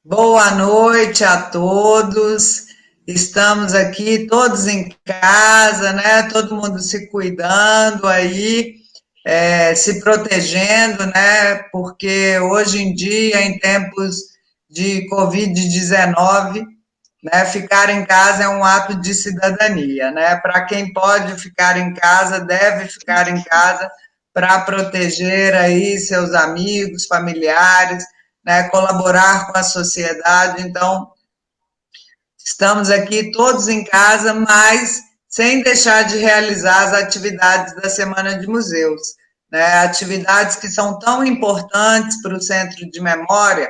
Boa noite a todos. Estamos aqui todos em casa, né? Todo mundo se cuidando aí, se protegendo, né? Porque hoje em dia, em tempos de Covid-19, né, ficar em casa é um ato de cidadania, né? Para quem pode ficar em casa, deve ficar em casa para proteger aí seus amigos, familiares, né, colaborar com a sociedade. Então, estamos aqui todos em casa, mas sem deixar de realizar as atividades da Semana de Museus, né? Atividades que são tão importantes para o Centro de Memória,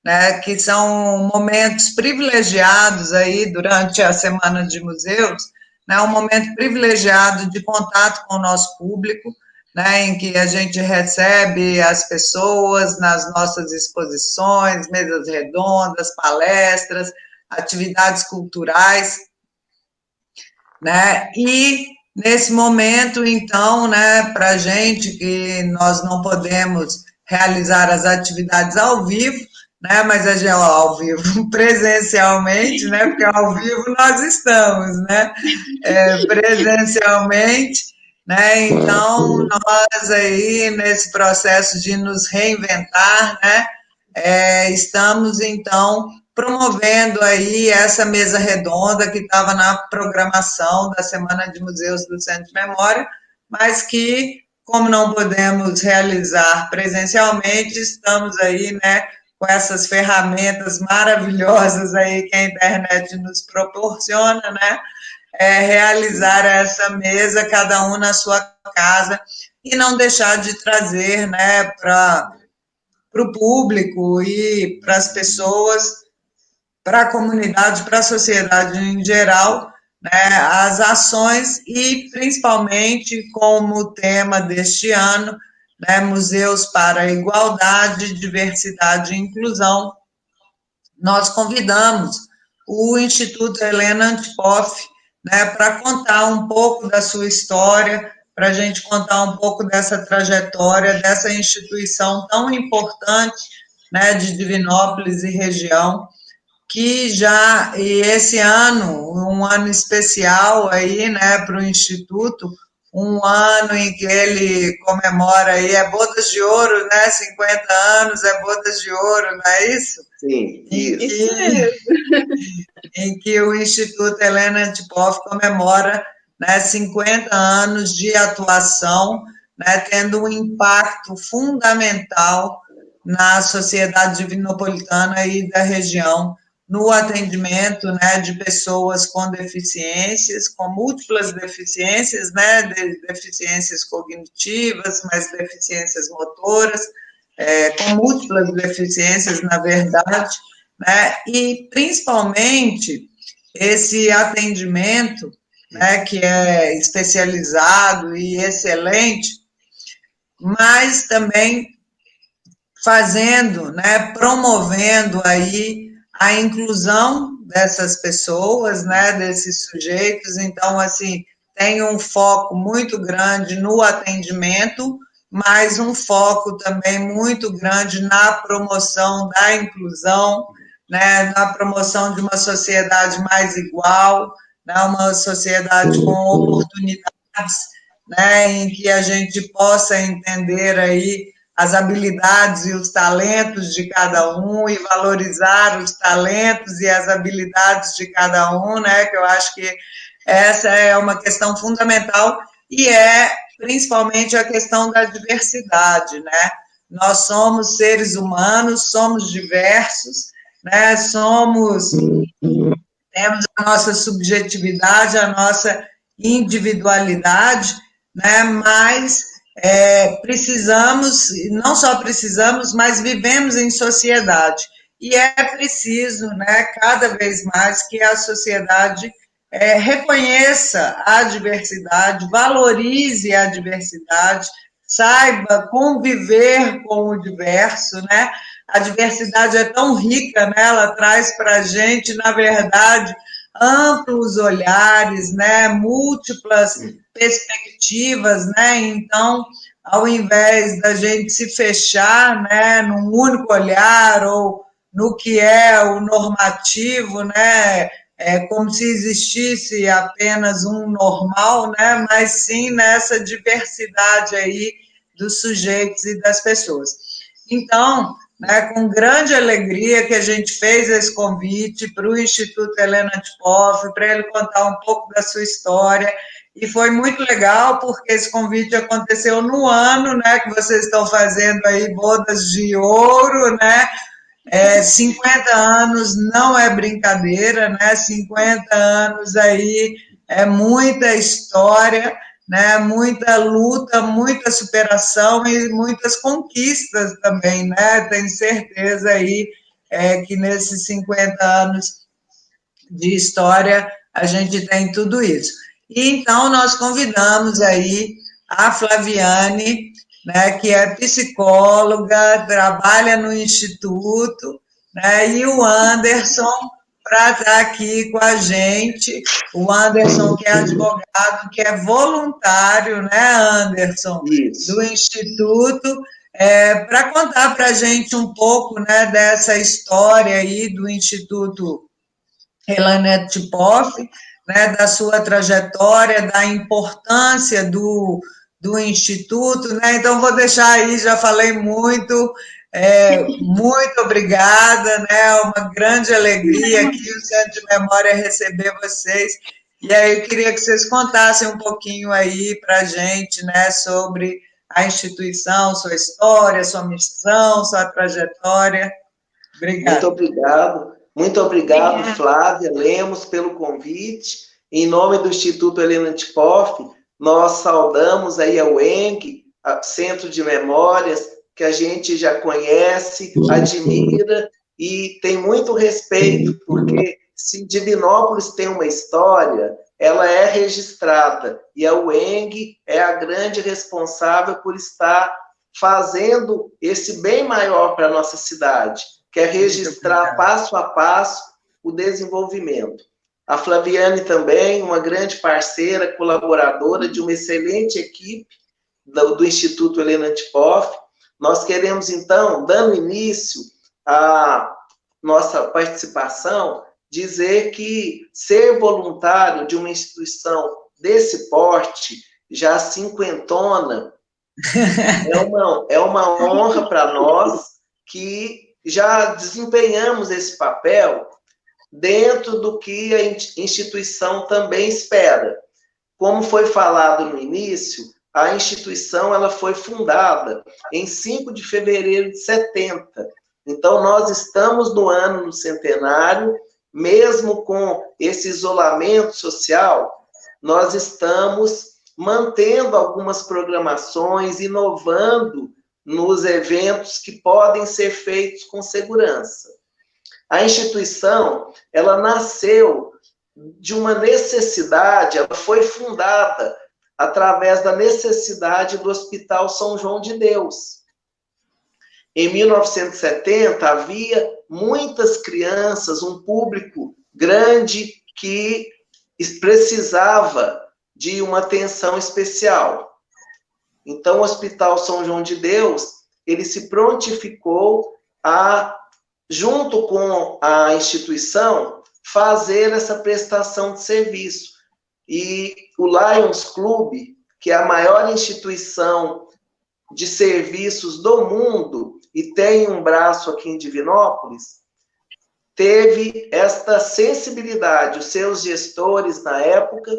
né? Que são momentos privilegiados aí durante a Semana de Museus, né? Um momento privilegiado de contato com o nosso público, né, em que a gente recebe as pessoas nas nossas exposições, mesas redondas, palestras, atividades culturais, né? E nesse momento, então, né, para a gente que nós não podemos realizar as atividades ao vivo, né, mas a gente ao vivo presencialmente, né, porque ao vivo nós estamos, né, presencialmente, né, então nós aí nesse processo de nos reinventar, né, estamos então promovendo aí essa mesa redonda que estava na programação da Semana de Museus do Centro de Memória, mas que, como não podemos realizar presencialmente, estamos aí, né, com essas ferramentas maravilhosas aí que a internet nos proporciona, né, realizar essa mesa, cada um na sua casa, e não deixar de trazer, né, para o público e para as pessoas, para a comunidade, para a sociedade em geral, né, as ações e principalmente como tema deste ano, né, Museus para a Igualdade, Diversidade e Inclusão, nós convidamos o Instituto Helena Antipoff, né, para contar um pouco da sua história, para a gente contar um pouco dessa trajetória, dessa instituição tão importante, né, de Divinópolis e região, que já, e esse ano, um ano especial aí, né, para o Instituto, um ano em que ele comemora aí, é Bodas de Ouro, né, 50 anos, é Bodas de Ouro, não é isso? Sim, Em isso. que, em que o Instituto Helena Antipoff comemora, né, 50 anos de atuação, né, tendo um impacto fundamental na sociedade divinopolitana e da região, no atendimento, né, de pessoas com deficiências, com múltiplas deficiências, né, deficiências cognitivas, mas deficiências motoras, com múltiplas deficiências, na verdade, né, e principalmente esse atendimento, né, que é especializado e excelente, mas também fazendo, né, promovendo aí a inclusão dessas pessoas, né, desses sujeitos. Então, assim, tem um foco muito grande no atendimento, mas um foco também muito grande na promoção da inclusão, né, na promoção de uma sociedade mais igual, né, uma sociedade com oportunidades, né, em que a gente possa entender aí as habilidades e os talentos de cada um e valorizar os talentos e as habilidades de cada um, né? Que eu acho que essa é uma questão fundamental e é principalmente a questão da diversidade, né? Nós somos seres humanos, somos diversos, né? Temos a nossa subjetividade, a nossa individualidade, né? Mas precisamos, não só precisamos, mas vivemos em sociedade. E é preciso, né, cada vez mais que a sociedade reconheça a diversidade, valorize a diversidade, saiba conviver com o diverso, né? A diversidade é tão rica, né? Ela traz para a gente, na verdade, amplos olhares, né? Múltiplas perspectivas, né? Então, ao invés da gente se fechar, né, num único olhar ou no que é o normativo, né? É como se existisse apenas um normal, né? Mas sim nessa diversidade aí dos sujeitos e das pessoas. Então, né, com grande alegria que a gente fez esse convite para o Instituto Helena Antipoffe, para ele contar um pouco da sua história, e foi muito legal, porque esse convite aconteceu no ano, né, que vocês estão fazendo aí bodas de ouro, né, 50 anos não é brincadeira, né, 50 anos aí é muita história, né, muita luta, muita superação e muitas conquistas também, né, tenho certeza aí que nesses 50 anos de história, a gente tem tudo isso. E então nós convidamos aí a Flaviane, né, que é psicóloga, trabalha no Instituto, né, e o Anderson para estar aqui com a gente. O Anderson, que é advogado, que é voluntário, né, Anderson, Isso. do Instituto, para contar para a gente um pouco, né, dessa história aí do Instituto Helena Antipoffe, né, da sua trajetória, da importância do Instituto, né? Então, vou deixar aí, já falei muito, muito obrigada, né? É uma grande alegria aqui o Centro de Memória receber vocês. E aí, eu queria que vocês contassem um pouquinho aí para a gente, né, sobre a instituição, sua história, sua missão, sua trajetória. Muito Obrigada. obrigado. Muito obrigado, Flávia Lemos, pelo convite. Em nome do Instituto Helena Antipoffe, nós saudamos aí a UENG, Centro de Memórias, que a gente já conhece, admira e tem muito respeito, porque se Divinópolis tem uma história, ela é registrada, e a UENG é a grande responsável por estar fazendo esse bem maior para a nossa cidade, que é registrar passo a passo o desenvolvimento. A Flaviane também, uma grande parceira, colaboradora de uma excelente equipe do Instituto Helena Antipoffe. Nós queremos, então, dando início à nossa participação, dizer que ser voluntário de uma instituição desse porte, já cinquentona, é uma honra para nós que já desempenhamos esse papel dentro do que a instituição também espera. Como foi falado no início, a instituição ela foi fundada em 5 de fevereiro de 70. Então, nós estamos no ano do centenário, mesmo com esse isolamento social, nós estamos mantendo algumas programações, inovando nos eventos que podem ser feitos com segurança. A instituição, ela nasceu de uma necessidade, ela foi fundada através da necessidade do Hospital São João de Deus. Em 1970, havia muitas crianças, um público grande que precisava de uma atenção especial. Então, o Hospital São João de Deus, ele se prontificou a, junto com a instituição, fazer essa prestação de serviço. E o Lions Club, que é a maior instituição de serviços do mundo e tem um braço aqui em Divinópolis, teve esta sensibilidade. Os seus gestores, na época,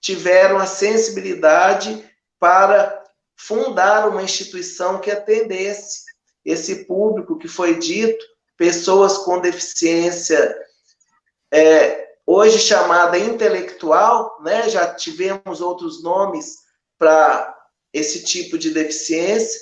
tiveram a sensibilidade para fundar uma instituição que atendesse esse público que foi dito, pessoas com deficiência, hoje chamada intelectual, né? Já tivemos outros nomes para esse tipo de deficiência.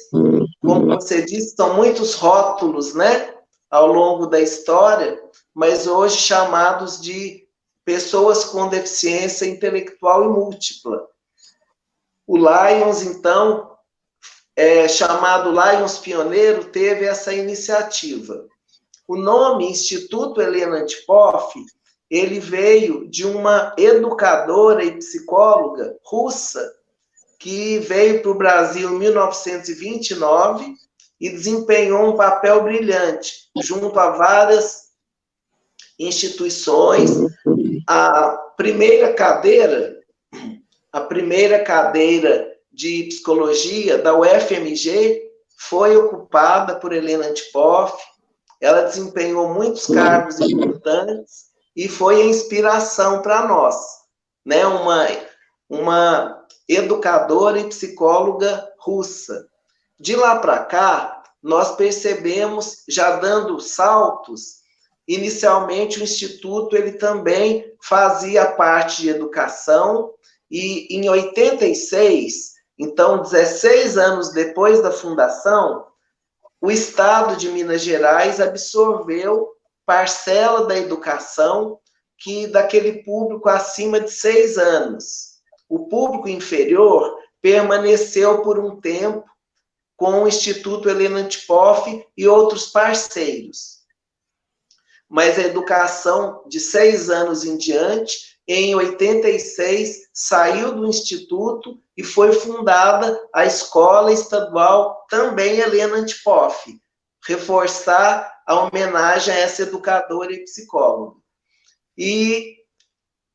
Como você disse, são muitos rótulos, né, ao longo da história, mas hoje chamados de pessoas com deficiência intelectual e múltipla. O Lions, então, chamado Lions Pioneiro, teve essa iniciativa. O nome Instituto Helena Antipoffe, ele veio de uma educadora e psicóloga russa que veio para o Brasil em 1929 e desempenhou um papel brilhante junto a várias instituições. A primeira cadeira de psicologia da UFMG foi ocupada por Helena Antipoffi. Ela desempenhou muitos cargos importantes e foi a inspiração para nós, né? Uma educadora e psicóloga russa. De lá para cá, nós percebemos, já dando saltos, inicialmente o Instituto ele também fazia parte de educação, e em 86, então 16 anos depois da fundação, o Estado de Minas Gerais absorveu parcela da educação daquele público acima de 6 anos. O público inferior permaneceu por um tempo com o Instituto Helena Antipoffi e outros parceiros. Mas a educação de 6 anos em diante, em 86, saiu do Instituto e foi fundada a Escola Estadual também Helena Antipoffi, reforçar a homenagem a essa educadora e psicóloga. E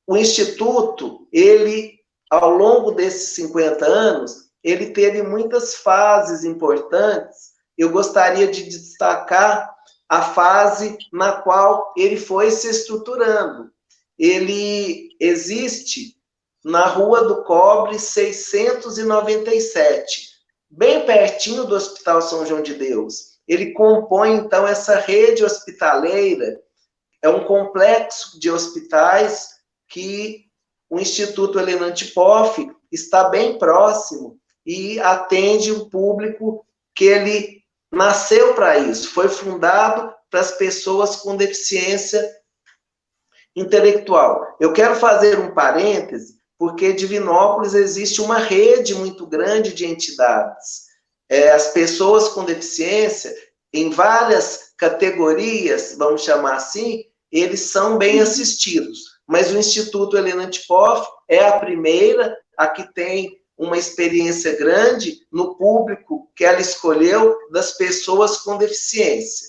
o Instituto, ele, ao longo desses 50 anos, ele teve muitas fases importantes. Eu gostaria de destacar a fase na qual ele foi se estruturando. Ele existe na Rua do Cobre 697, bem pertinho do Hospital São João de Deus. Ele compõe, então, essa rede hospitaleira, é um complexo de hospitais que o Instituto Helena Antipoffi está bem próximo e atende um público que ele nasceu para isso, foi fundado para as pessoas com deficiência intelectual. Eu quero fazer um parêntese, porque em Divinópolis existe uma rede muito grande de entidades. As pessoas com deficiência, em várias categorias, vamos chamar assim, eles são bem assistidos. Mas o Instituto Helena Antipoffi é a primeira, a que tem uma experiência grande no público que ela escolheu das pessoas com deficiência.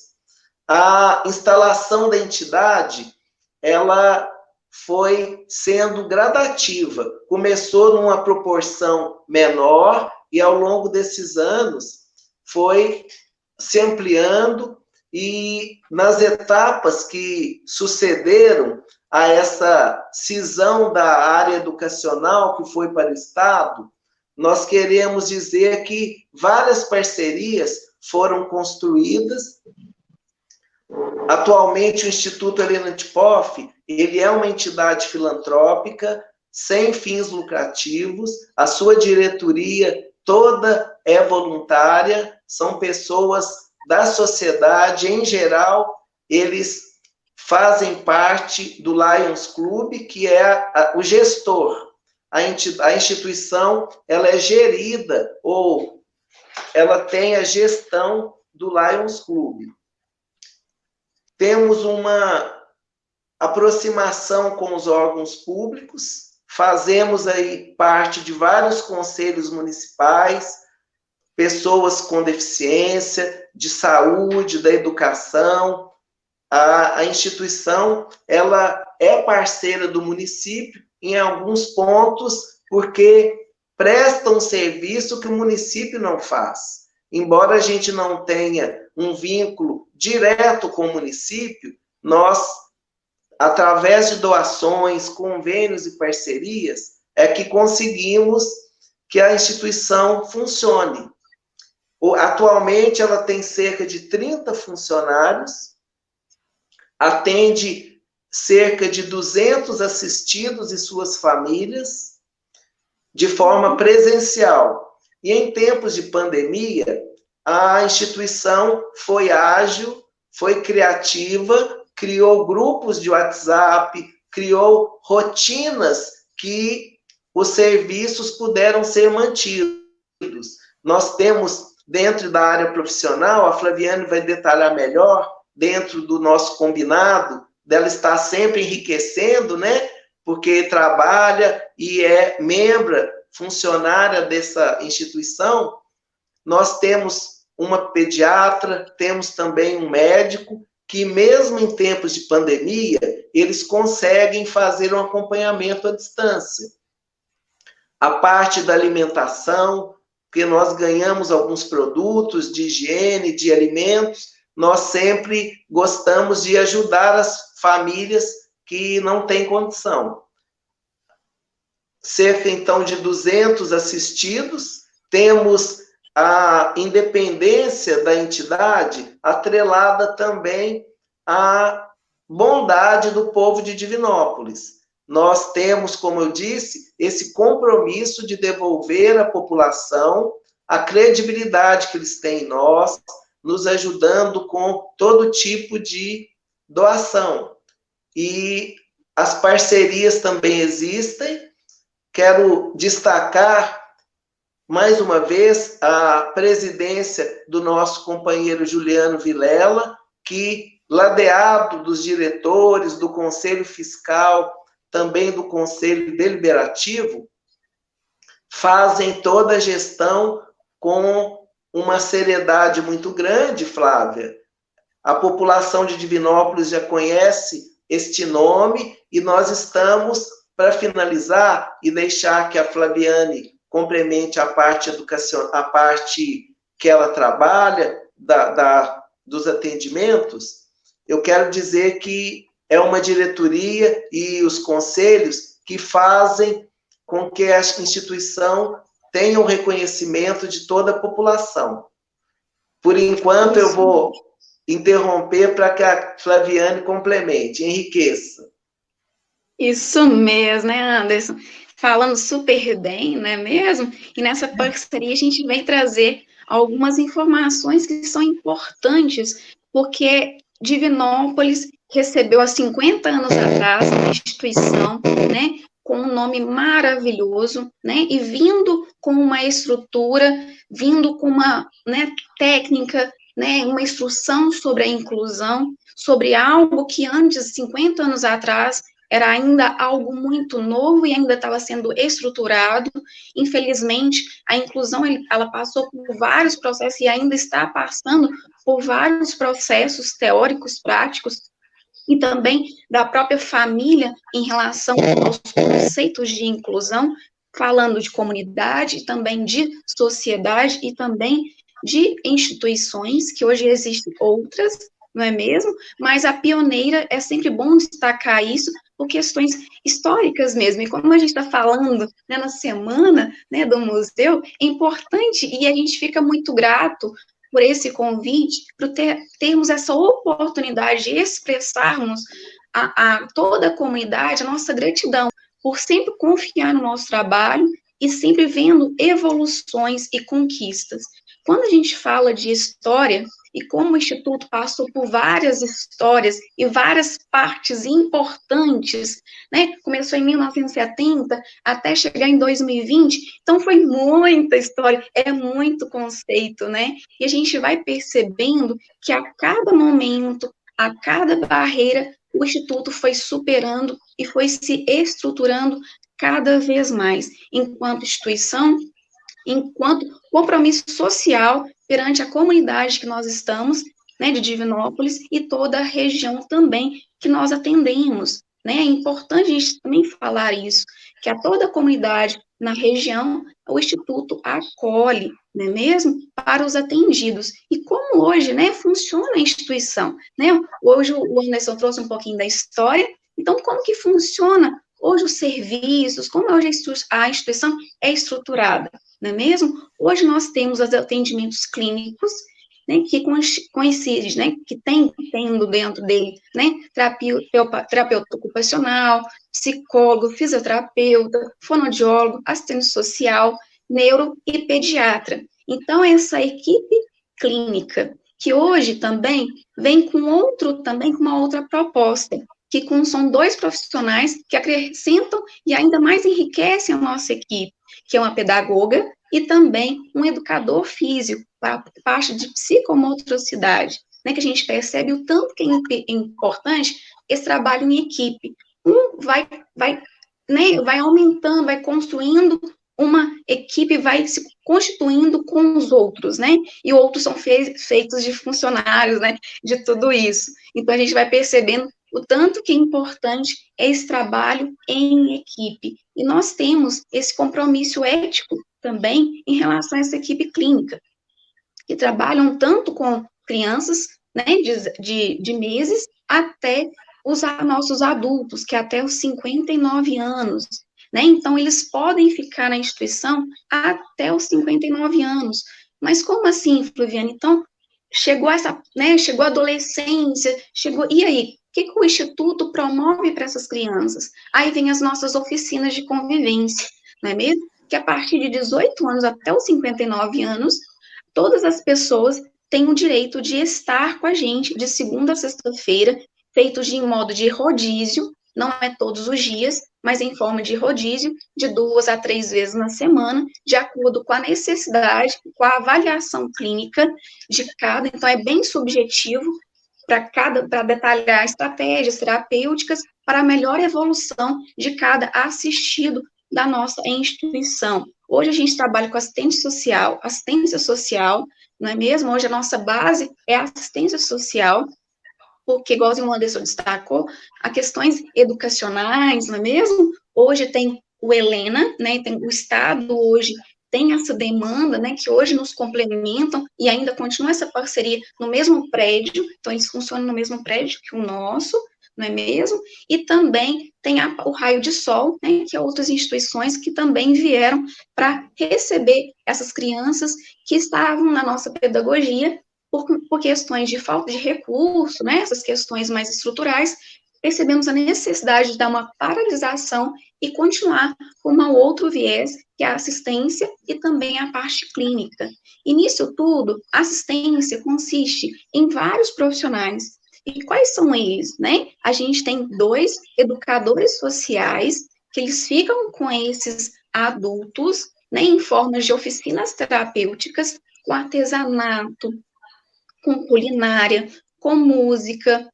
A instalação da entidade, ela foi sendo gradativa. Começou numa proporção menor e, ao longo desses anos, foi se ampliando, e nas etapas que sucederam a essa cisão da área educacional que foi para o Estado, nós queremos dizer que várias parcerias foram construídas. Atualmente, o Instituto Helena Antipoffi, ele é uma entidade filantrópica, sem fins lucrativos, a sua diretoria toda é voluntária, são pessoas da sociedade, em geral, eles fazem parte do Lions Club, que é o gestor. A instituição, ela é gerida, ou ela tem a gestão do Lions Club. Temos uma aproximação com os órgãos públicos, fazemos aí parte de vários conselhos municipais, pessoas com deficiência, de saúde, da educação. A instituição, ela é parceira do município em alguns pontos, porque presta um serviço que o município não faz. Embora a gente não tenha um vínculo direto com o município, nós, através de doações, convênios e parcerias, é que conseguimos que a instituição funcione. Atualmente, ela tem cerca de 30 funcionários, atende cerca de 200 assistidos e suas famílias, de forma presencial. E em tempos de pandemia, a instituição foi ágil, foi criativa, criou grupos de WhatsApp, criou rotinas que os serviços puderam ser mantidos. Nós temos, dentro da área profissional, a Flaviane vai detalhar melhor, dentro do nosso combinado, dela estar sempre enriquecendo, né? Porque trabalha e é membro, funcionária dessa instituição. Nós temos uma pediatra, temos também um médico, que mesmo em tempos de pandemia, eles conseguem fazer um acompanhamento à distância. A parte da alimentação, porque nós ganhamos alguns produtos de higiene, de alimentos, nós sempre gostamos de ajudar as famílias que não têm condição. Cerca, então, de 200 assistidos, temos a independência da entidade atrelada também à bondade do povo de Divinópolis. Nós temos, como eu disse, esse compromisso de devolver à população a credibilidade que eles têm em nós, nos ajudando com todo tipo de doação. E as parcerias também existem. Quero destacar, mais uma vez, a presidência do nosso companheiro Juliano Vilela, que, ladeado dos diretores, do Conselho Fiscal, também do Conselho Deliberativo, fazem toda a gestão com uma seriedade muito grande, Flávia. A população de Divinópolis já conhece este nome e nós estamos, para finalizar e deixar que a Flaviane complemente a parte educacional, a parte que ela trabalha dos atendimentos, eu quero dizer que é uma diretoria e os conselhos que fazem com que a instituição tenha o reconhecimento de toda a população. Por enquanto, eu vou interromper para que a Flaviane complemente, enriqueça. Isso mesmo, né, Anderson? Falando super bem, não é mesmo? E nessa parceria a gente vem trazer algumas informações que são importantes, porque Divinópolis recebeu há 50 anos atrás uma instituição, né, com um nome maravilhoso, né, e vindo com uma estrutura, vindo com uma, né, técnica, né, uma instrução sobre a inclusão, sobre algo que antes, 50 anos atrás, era ainda algo muito novo e ainda estava sendo estruturado. Infelizmente, a inclusão, ela passou por vários processos e ainda está passando por vários processos teóricos, práticos, e também da própria família em relação aos conceitos de inclusão, falando de comunidade, e também de sociedade e também de instituições, que hoje existem outras, não é mesmo? Mas a pioneira, é sempre bom destacar isso, por questões históricas mesmo, e como a gente está falando, né, na semana, né, do museu, é importante, e a gente fica muito grato por esse convite, por termos essa oportunidade de expressarmos a toda a comunidade a nossa gratidão, por sempre confiar no nosso trabalho e sempre vendo evoluções e conquistas. Quando a gente fala de história, e como o Instituto passou por várias histórias e várias partes importantes, né? Começou em 1970 até chegar em 2020, então foi muita história, é muito conceito, né? E a gente vai percebendo que a cada momento, a cada barreira, o Instituto foi superando e foi se estruturando cada vez mais, enquanto instituição, enquanto compromisso social perante a comunidade que nós estamos, né, de Divinópolis, e toda a região também que nós atendemos, né, é importante a gente também falar isso, que a toda a comunidade na região, o Instituto acolhe, não é mesmo, para os atendidos, e como hoje, né, funciona a instituição, né, hoje o Anderson trouxe um pouquinho da história, então como que funciona hoje os serviços, como hoje a instituição é estruturada, não é mesmo? Hoje nós temos os atendimentos clínicos, né, que coincide, né, que tendo dentro dele, né, terapeuta ocupacional, psicólogo, fisioterapeuta, fonoaudiólogo, assistente social, neuro e pediatra. Então, essa equipe clínica, que hoje também vem com uma outra proposta, que são 2 profissionais que acrescentam e ainda mais enriquecem a nossa equipe, que é uma pedagoga e também um educador físico, para a parte de psicomotricidade, né, que a gente percebe o tanto que é importante esse trabalho em equipe. Vai aumentando, vai construindo uma equipe vai se constituindo com os outros, né? E outros são feitos de funcionários, né? De tudo isso. Então, a gente vai percebendo o tanto que é importante esse trabalho em equipe. E nós temos esse compromisso ético também em relação a essa equipe clínica, que trabalham tanto com crianças, né, de meses até os nossos adultos, que é até os 59 anos, né? Então, eles podem ficar na instituição até os 59 anos. Mas como assim, Fluviane? Então, chegou essa, né, chegou a adolescência, e aí? O que o Instituto promove para essas crianças? Aí vem as nossas oficinas de convivência, não é mesmo? Que a partir de 18 anos até os 59 anos, todas as pessoas têm o direito de estar com a gente de segunda a sexta-feira, feitos em modo de rodízio, não é todos os dias, mas em forma de rodízio, de 2 a 3 vezes na semana, de acordo com a necessidade, com a avaliação clínica de cada, então é bem subjetivo para detalhar estratégias terapêuticas para a melhor evolução de cada assistido da nossa instituição. Hoje a gente trabalha com assistência social, não é mesmo? Hoje a nossa base é a assistência social, porque, igual o Anderson destacou, a questões educacionais, não é mesmo? Hoje tem o Helena, né, tem o Estado hoje tem essa demanda, né, que hoje nos complementam e ainda continua essa parceria no mesmo prédio, então eles funcionam no mesmo prédio que o nosso, não é mesmo? E também tem o Raio de Sol, né, que é outras instituições que também vieram para receber essas crianças que estavam na nossa pedagogia por questões de falta de recurso, né, essas questões mais estruturais, percebemos a necessidade de dar uma paralisação e continuar com um outro viés, que é a assistência e também a parte clínica. E nisso tudo, a assistência consiste em vários profissionais. E quais são eles, né? A gente tem 2 educadores sociais, que eles ficam com esses adultos, né, em formas de oficinas terapêuticas, com artesanato, com culinária, com música,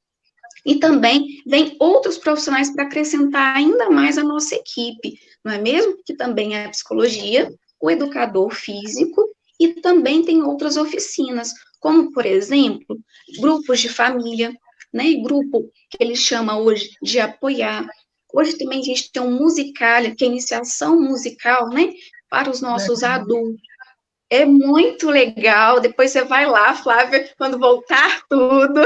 e também vem outros profissionais para acrescentar ainda mais a nossa equipe, não é mesmo? Que também é a psicologia, o educador físico, e também tem outras oficinas, como, por exemplo, grupos de família, né? Grupo que ele chama hoje de apoiar. Hoje também a gente tem um musical, que é a iniciação musical, né? Para os nossos adultos. É muito legal. Depois você vai lá, Flávia, quando voltar tudo.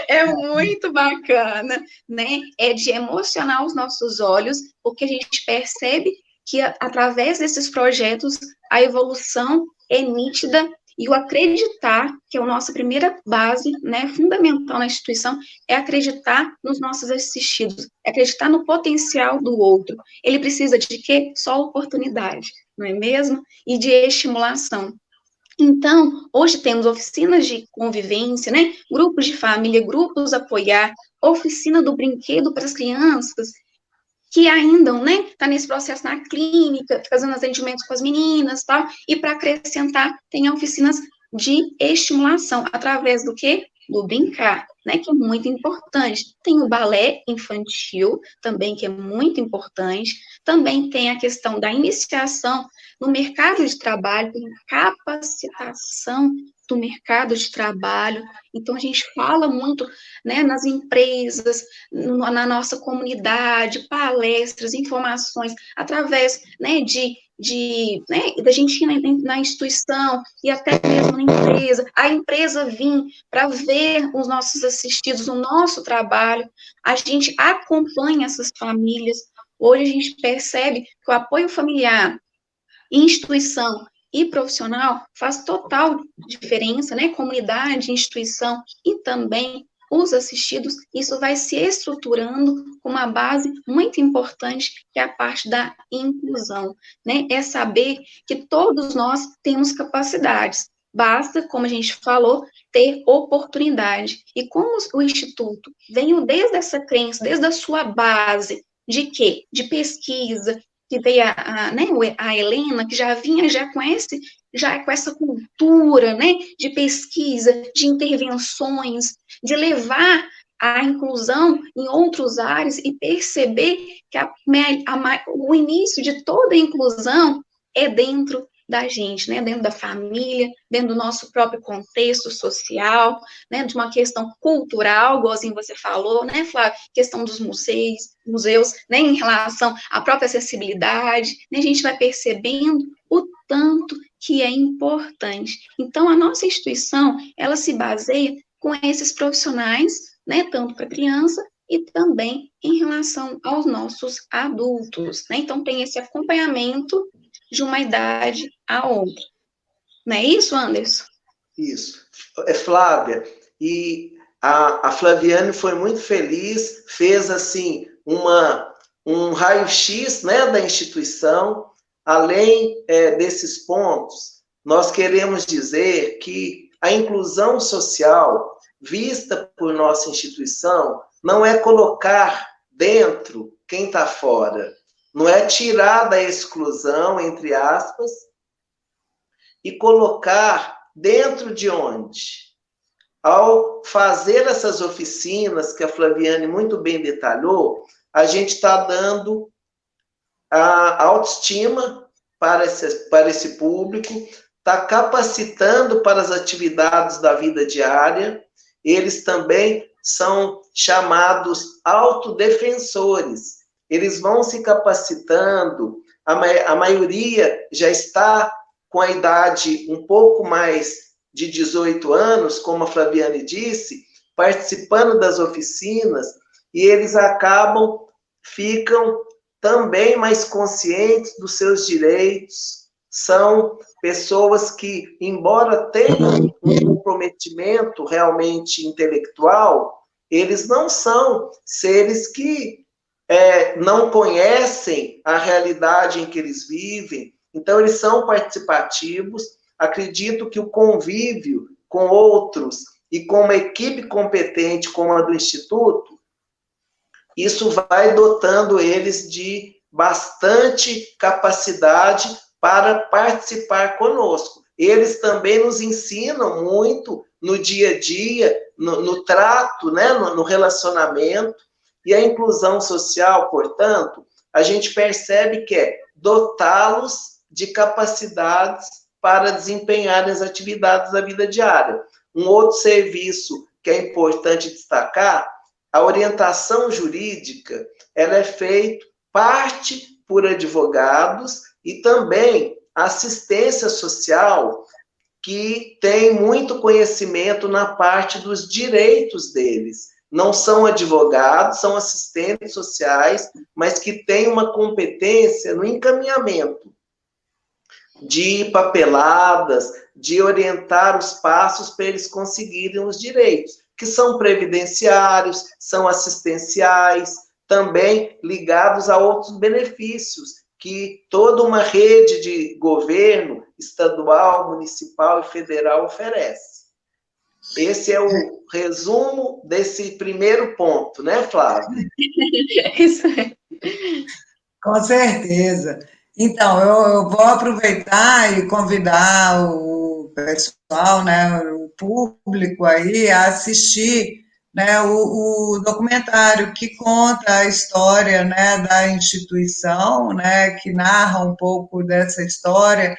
É muito bacana, né? É de emocionar os nossos olhos, porque a gente percebe que, através desses projetos, a evolução é nítida e o acreditar, que é a nossa primeira base, né, fundamental na instituição, é acreditar nos nossos assistidos, é acreditar no potencial do outro. Ele precisa de quê? Só oportunidade, não é mesmo? E de estimulação. Então, hoje temos oficinas de convivência, né? Grupos de família, grupos apoiar, oficina do brinquedo para as crianças, que ainda, né, tá nesse processo na clínica, fazendo atendimentos com as meninas, tal, e para acrescentar, tem oficinas de estimulação, através do quê? Do brincar, né, que é muito importante. Tem o balé infantil, também, que é muito importante. Também tem a questão da iniciação no mercado de trabalho, tem capacitação do mercado de trabalho. Então, a gente fala muito, né, nas empresas, na nossa comunidade, palestras, informações, através, né, né, da gente ir na instituição e até mesmo na empresa, a empresa vir para ver os nossos assistidos, o nosso trabalho, a gente acompanha essas famílias. Hoje a gente percebe que o apoio familiar, instituição e profissional faz total diferença, né? Comunidade, instituição e também os assistidos, isso vai se estruturando com uma base muito importante, que é a parte da inclusão, né? É saber que todos nós temos capacidades, basta, como a gente falou, ter oportunidade. E como o Instituto vem desde essa crença, desde a sua base, de quê? De pesquisa, que veio né, a Helena, que já vinha já com essa cultura, né, de pesquisa, de intervenções, de levar a inclusão em outros áreas e perceber que o início de toda a inclusão é dentro da gente, né, dentro da família, dentro do nosso próprio contexto social, né, de uma questão cultural, igualzinho você falou, né, Flávia, questão dos museus, né, em relação à própria acessibilidade, né, a gente vai percebendo o tanto que é importante. Então, a nossa instituição, ela se baseia com esses profissionais, né, tanto para criança e também em relação aos nossos adultos, né, então tem esse acompanhamento de uma idade a outra. Não é isso, Anderson? Isso. Flávia, e a Flaviane foi muito feliz, fez assim um raio-x, né, da instituição. Além desses pontos, nós queremos dizer que a inclusão social vista por nossa instituição não é colocar dentro quem está fora, não é tirar da exclusão, entre aspas, e colocar dentro de onde? Ao fazer essas oficinas, que a Flaviane muito bem detalhou, a gente está dando a autoestima para esse público, está capacitando para as atividades da vida diária, eles também são chamados autodefensores, eles vão se capacitando, a maioria já está com a idade um pouco mais de 18 anos, como a Flaviane disse, participando das oficinas, e eles ficam também mais conscientes dos seus direitos, são pessoas que, embora tenham um comprometimento realmente intelectual, eles não são seres que não conhecem a realidade em que eles vivem, então eles são participativos. Acredito que o convívio com outros e com uma equipe competente como a do Instituto, isso vai dotando eles de bastante capacidade para participar conosco. Eles também nos ensinam muito no dia a dia, no trato, né, no relacionamento, e a inclusão social, portanto, a gente percebe que é dotá-los de capacidades para desempenhar as atividades da vida diária. Um outro serviço que é importante destacar, a orientação jurídica, ela é feita parte por advogados e também assistência social, que tem muito conhecimento na parte dos direitos deles. Não são advogados, são assistentes sociais, mas que têm uma competência no encaminhamento de papeladas, de orientar os passos para eles conseguirem os direitos, que são previdenciários, são assistenciais, também ligados a outros benefícios que toda uma rede de governo estadual, municipal e federal oferece. Esse é o resumo desse primeiro ponto, né, Flávia? Isso é. Com certeza. Então, eu vou aproveitar e convidar o pessoal, né, o público aí, a assistir, né, o documentário que conta a história, né, da instituição, né, que narra um pouco dessa história,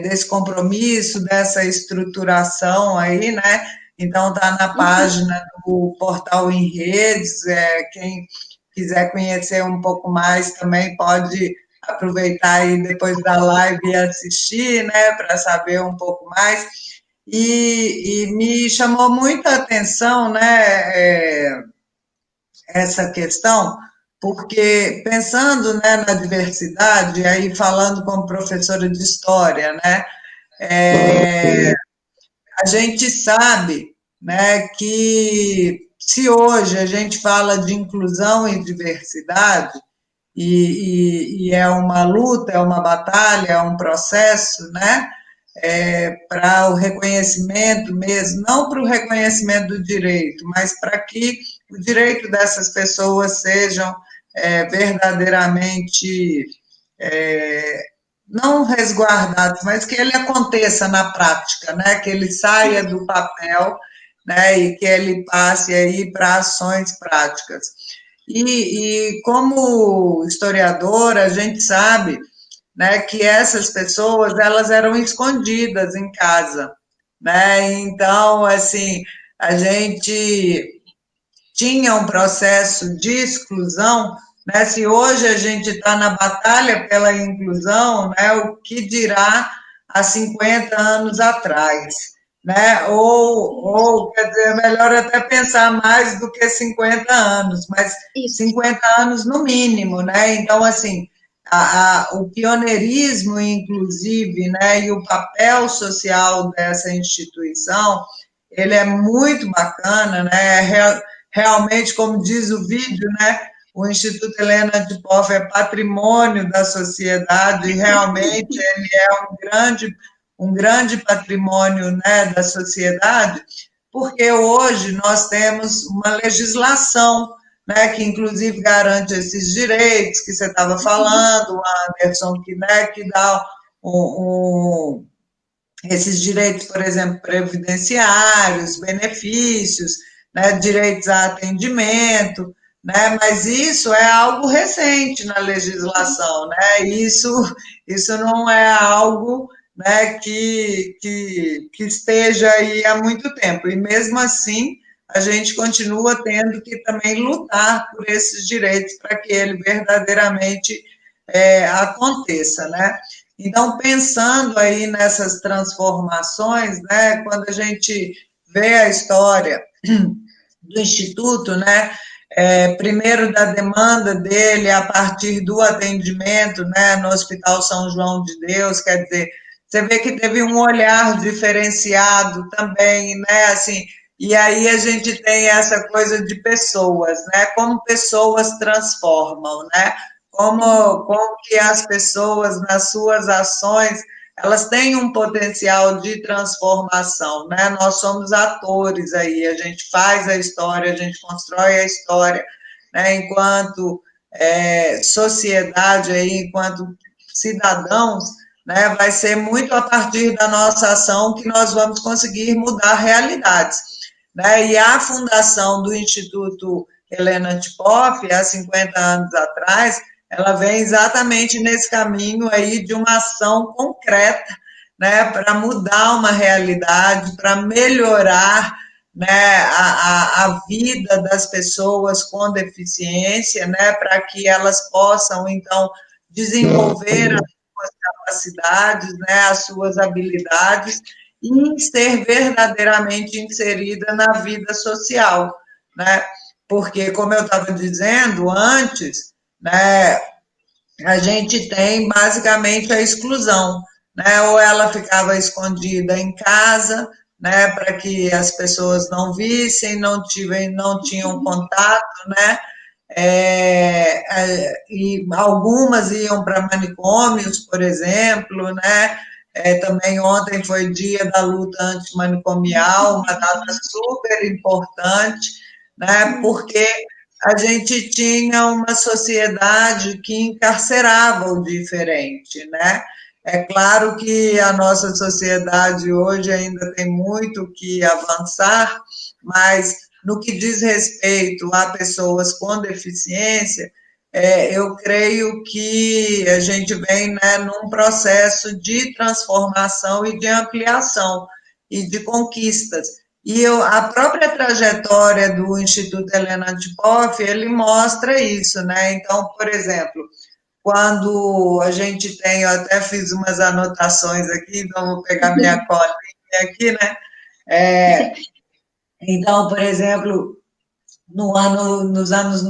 desse compromisso, dessa estruturação aí, né? Então, está na página do Portal em Redes, quem quiser conhecer um pouco mais também pode aproveitar aí depois da live e assistir, né, para saber um pouco mais. E me chamou muita atenção, né, essa questão, porque pensando, né, na diversidade, aí falando como professora de história, né, a gente sabe, né, que se hoje a gente fala de inclusão e diversidade, e é uma luta, é uma batalha, é um processo, né, para o reconhecimento mesmo, não para o reconhecimento do direito, mas para que o direito dessas pessoas sejam verdadeiramente não resguardados, mas que ele aconteça na prática, né? Que ele saia do papel, né? E que ele passe aí para ações práticas. E como historiadora, a gente sabe, né, que essas pessoas, elas eram escondidas em casa, né? Então, assim, a gente tinha um processo de exclusão, né? Se hoje a gente está na batalha pela inclusão, né? O que dirá há 50 anos atrás, né? Quer dizer, é melhor até pensar mais do que 50 anos, mas Isso. 50 anos no mínimo, né? Então, assim, o pioneirismo, inclusive, né? E o papel social dessa instituição, ele é muito bacana, né? Realmente, como diz o vídeo, né? O Instituto Helena de Poff é patrimônio da sociedade, e realmente ele é um grande patrimônio, né, da sociedade, porque hoje nós temos uma legislação, né, que inclusive garante esses direitos que você estava falando, Anderson, né, que dá esses direitos, por exemplo, previdenciários, benefícios, né, direitos a atendimento, né, mas isso é algo recente na legislação, né, isso não é algo, né, que esteja aí há muito tempo, e mesmo assim a gente continua tendo que também lutar por esses direitos para que ele verdadeiramente aconteça, né? Então, pensando aí nessas transformações, né, quando a gente vê a história do Instituto, né, primeiro da demanda dele a partir do atendimento, né, no Hospital São João de Deus, quer dizer, você vê que teve um olhar diferenciado também, né, assim, e aí a gente tem essa coisa de pessoas, né, como pessoas transformam, né, como que as pessoas, nas suas ações, elas têm um potencial de transformação, né? Nós somos atores aí, a gente faz a história, a gente constrói a história, né? Enquanto sociedade aí, enquanto cidadãos, né? Vai ser muito a partir da nossa ação que nós vamos conseguir mudar realidades, né? E a fundação do Instituto Helena Tikoff, há 50 anos atrás, ela vem exatamente nesse caminho aí de uma ação concreta, né, para mudar uma realidade, para melhorar, né, a vida das pessoas com deficiência, né, para que elas possam, então, desenvolver as suas capacidades, né, as suas habilidades e ser verdadeiramente inserida na vida social, né, porque, como eu estava dizendo antes, né, a gente tem basicamente a exclusão, né? Ou ela ficava escondida em casa, né, para que as pessoas não vissem, não tinham contato, né? E algumas iam para manicômios, por exemplo, né? Também ontem foi dia da luta antimanicomial, uma data super importante, né? Porque a gente tinha uma sociedade que encarcerava o diferente, né? É claro que a nossa sociedade hoje ainda tem muito que avançar, mas no que diz respeito a pessoas com deficiência, eu creio que a gente vem, né, num processo de transformação e de ampliação e de conquistas. E a própria trajetória do Instituto Helena de Poff, ele mostra isso, né? Então, por exemplo, quando a gente tem, eu até fiz umas anotações aqui, então vou pegar minha colinha aqui, né? Então, por exemplo, nos anos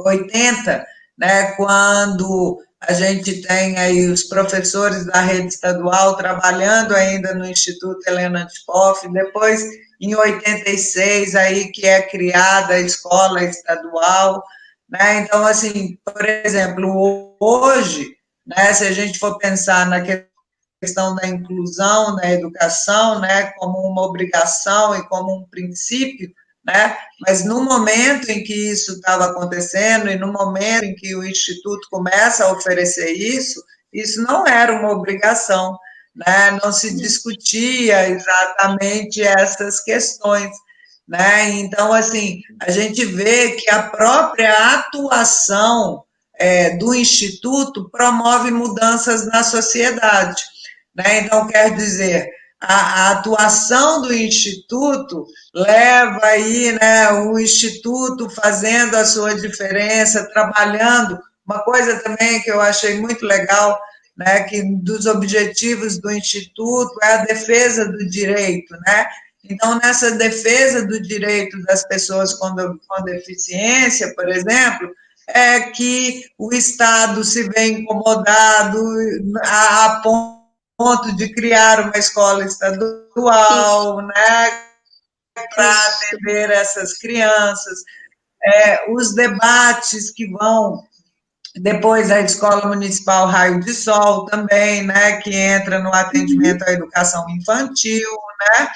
80, né, quando a gente tem aí os professores da rede estadual trabalhando ainda no Instituto Helena de Poff, depois, em 86, aí que é criada a escola estadual, né, então, assim, por exemplo, hoje, né, se a gente for pensar na questão da inclusão na educação, né, como uma obrigação e como um princípio, né, mas no momento em que isso estava acontecendo e no momento em que o Instituto começa a oferecer isso não era uma obrigação, né, não se discutia exatamente essas questões, né, então, assim, a gente vê que a própria atuação, do Instituto promove mudanças na sociedade, né? Então, quer dizer, a atuação do Instituto leva aí, né, o Instituto fazendo a sua diferença, trabalhando. Uma coisa também que eu achei muito legal, né, que dos objetivos do Instituto é a defesa do direito, né? Então, nessa defesa do direito das pessoas com deficiência, por exemplo, é que o Estado se vê incomodado a ponto de criar uma escola estadual, né, para atender essas crianças, os debates que vão depois a Escola Municipal Raio de Sol também, né, que entra no atendimento à educação infantil, né,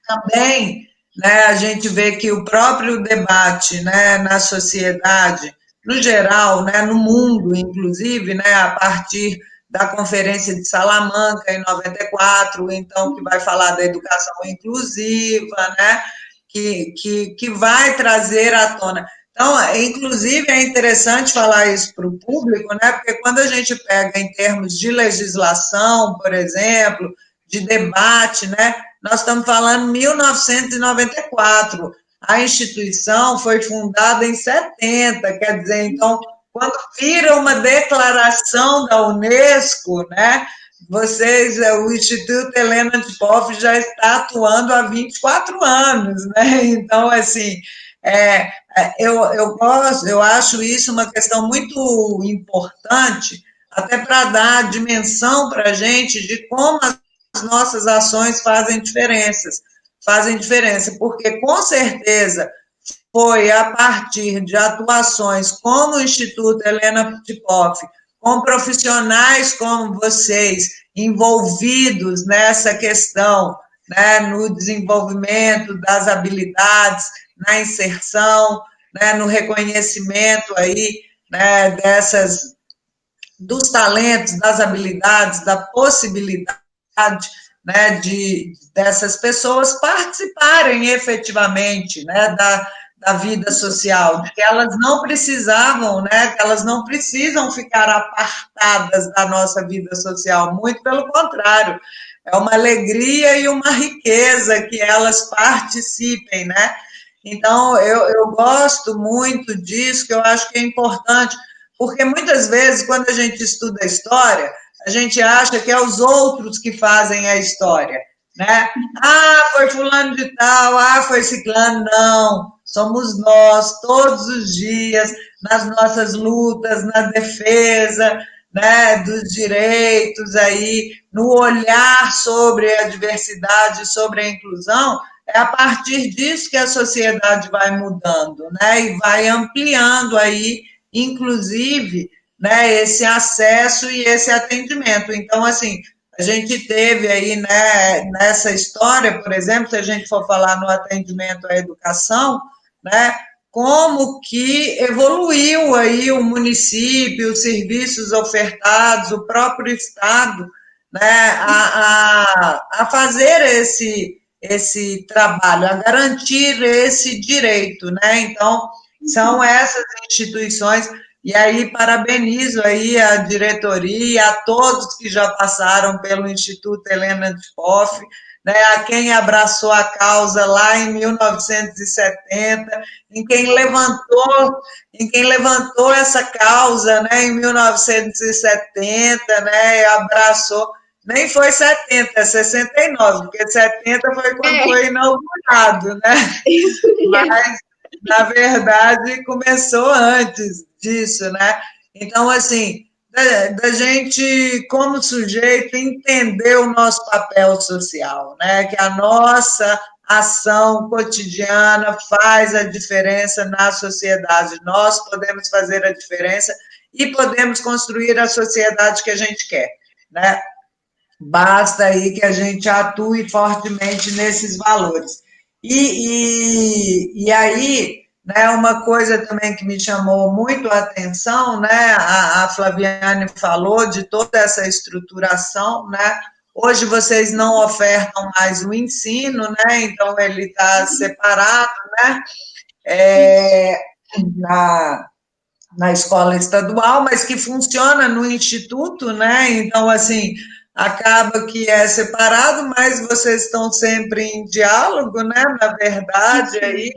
também, né, a gente vê que o próprio debate, né, na sociedade, no geral, né, no mundo, inclusive, né, a partir da Conferência de Salamanca, em 94, então, que vai falar da educação inclusiva, né, que vai trazer à tona. Então, inclusive, é interessante falar isso para o público, né, porque quando a gente pega em termos de legislação, por exemplo, de debate, né, nós estamos falando 1994. A instituição foi fundada em 70, quer dizer, então, quando vira uma declaração da Unesco, né, o Instituto Helena de Poff já está atuando há 24 anos, né? Então, assim, eu acho isso uma questão muito importante, até para dar dimensão para a gente de como as nossas ações fazem diferença, porque com certeza foi a partir de atuações como o Instituto Helena de Poff, com profissionais como vocês, envolvidos nessa questão, né, no desenvolvimento das habilidades, na inserção, né, no reconhecimento aí, né, dos talentos, das habilidades, da possibilidade, né, dessas pessoas participarem efetivamente, né, da vida social, de que elas não precisavam, né, que elas não precisam ficar apartadas da nossa vida social, muito pelo contrário, é uma alegria e uma riqueza que elas participem, né? Então, eu gosto muito disso, que eu acho que é importante, porque muitas vezes, quando a gente estuda a história, a gente acha que é os outros que fazem a história, né? Ah, foi fulano de tal, ah, foi ciclano. Não, somos nós, todos os dias, nas nossas lutas, na defesa, né, dos direitos aí, no olhar sobre a diversidade, sobre a inclusão, é a partir disso que a sociedade vai mudando, né, e vai ampliando aí, inclusive, né, esse acesso e esse atendimento. Então, assim, a gente teve aí, né, nessa história, por exemplo, se a gente for falar no atendimento à educação, né, como que evoluiu aí o município, os serviços ofertados, o próprio Estado, né, a fazer esse trabalho, a garantir esse direito, né? Então, são essas instituições, e aí parabenizo aí a diretoria, a todos que já passaram pelo Instituto Helena de Poff, né, a quem abraçou a causa lá em 1970, em quem levantou essa causa, né, em 1970, né, abraçou, nem foi 70, é 69, porque 70 foi quando foi inaugurado, né? Mas, na verdade, começou antes disso, né? Então, assim, da gente, como sujeito, entender o nosso papel social, né? Que a nossa ação cotidiana faz a diferença na sociedade. Nós podemos fazer a diferença e podemos construir a sociedade que a gente quer, né? Basta aí que a gente atue fortemente nesses valores. E aí, né, uma coisa também que me chamou muito a atenção, né, a Flaviane falou de toda essa estruturação, né, hoje vocês não ofertam mais o ensino, né, então ele está separado, né, na escola estadual, mas que funciona no instituto, né? Então, assim, acaba que é separado, mas vocês estão sempre em diálogo, né? Na verdade, aí.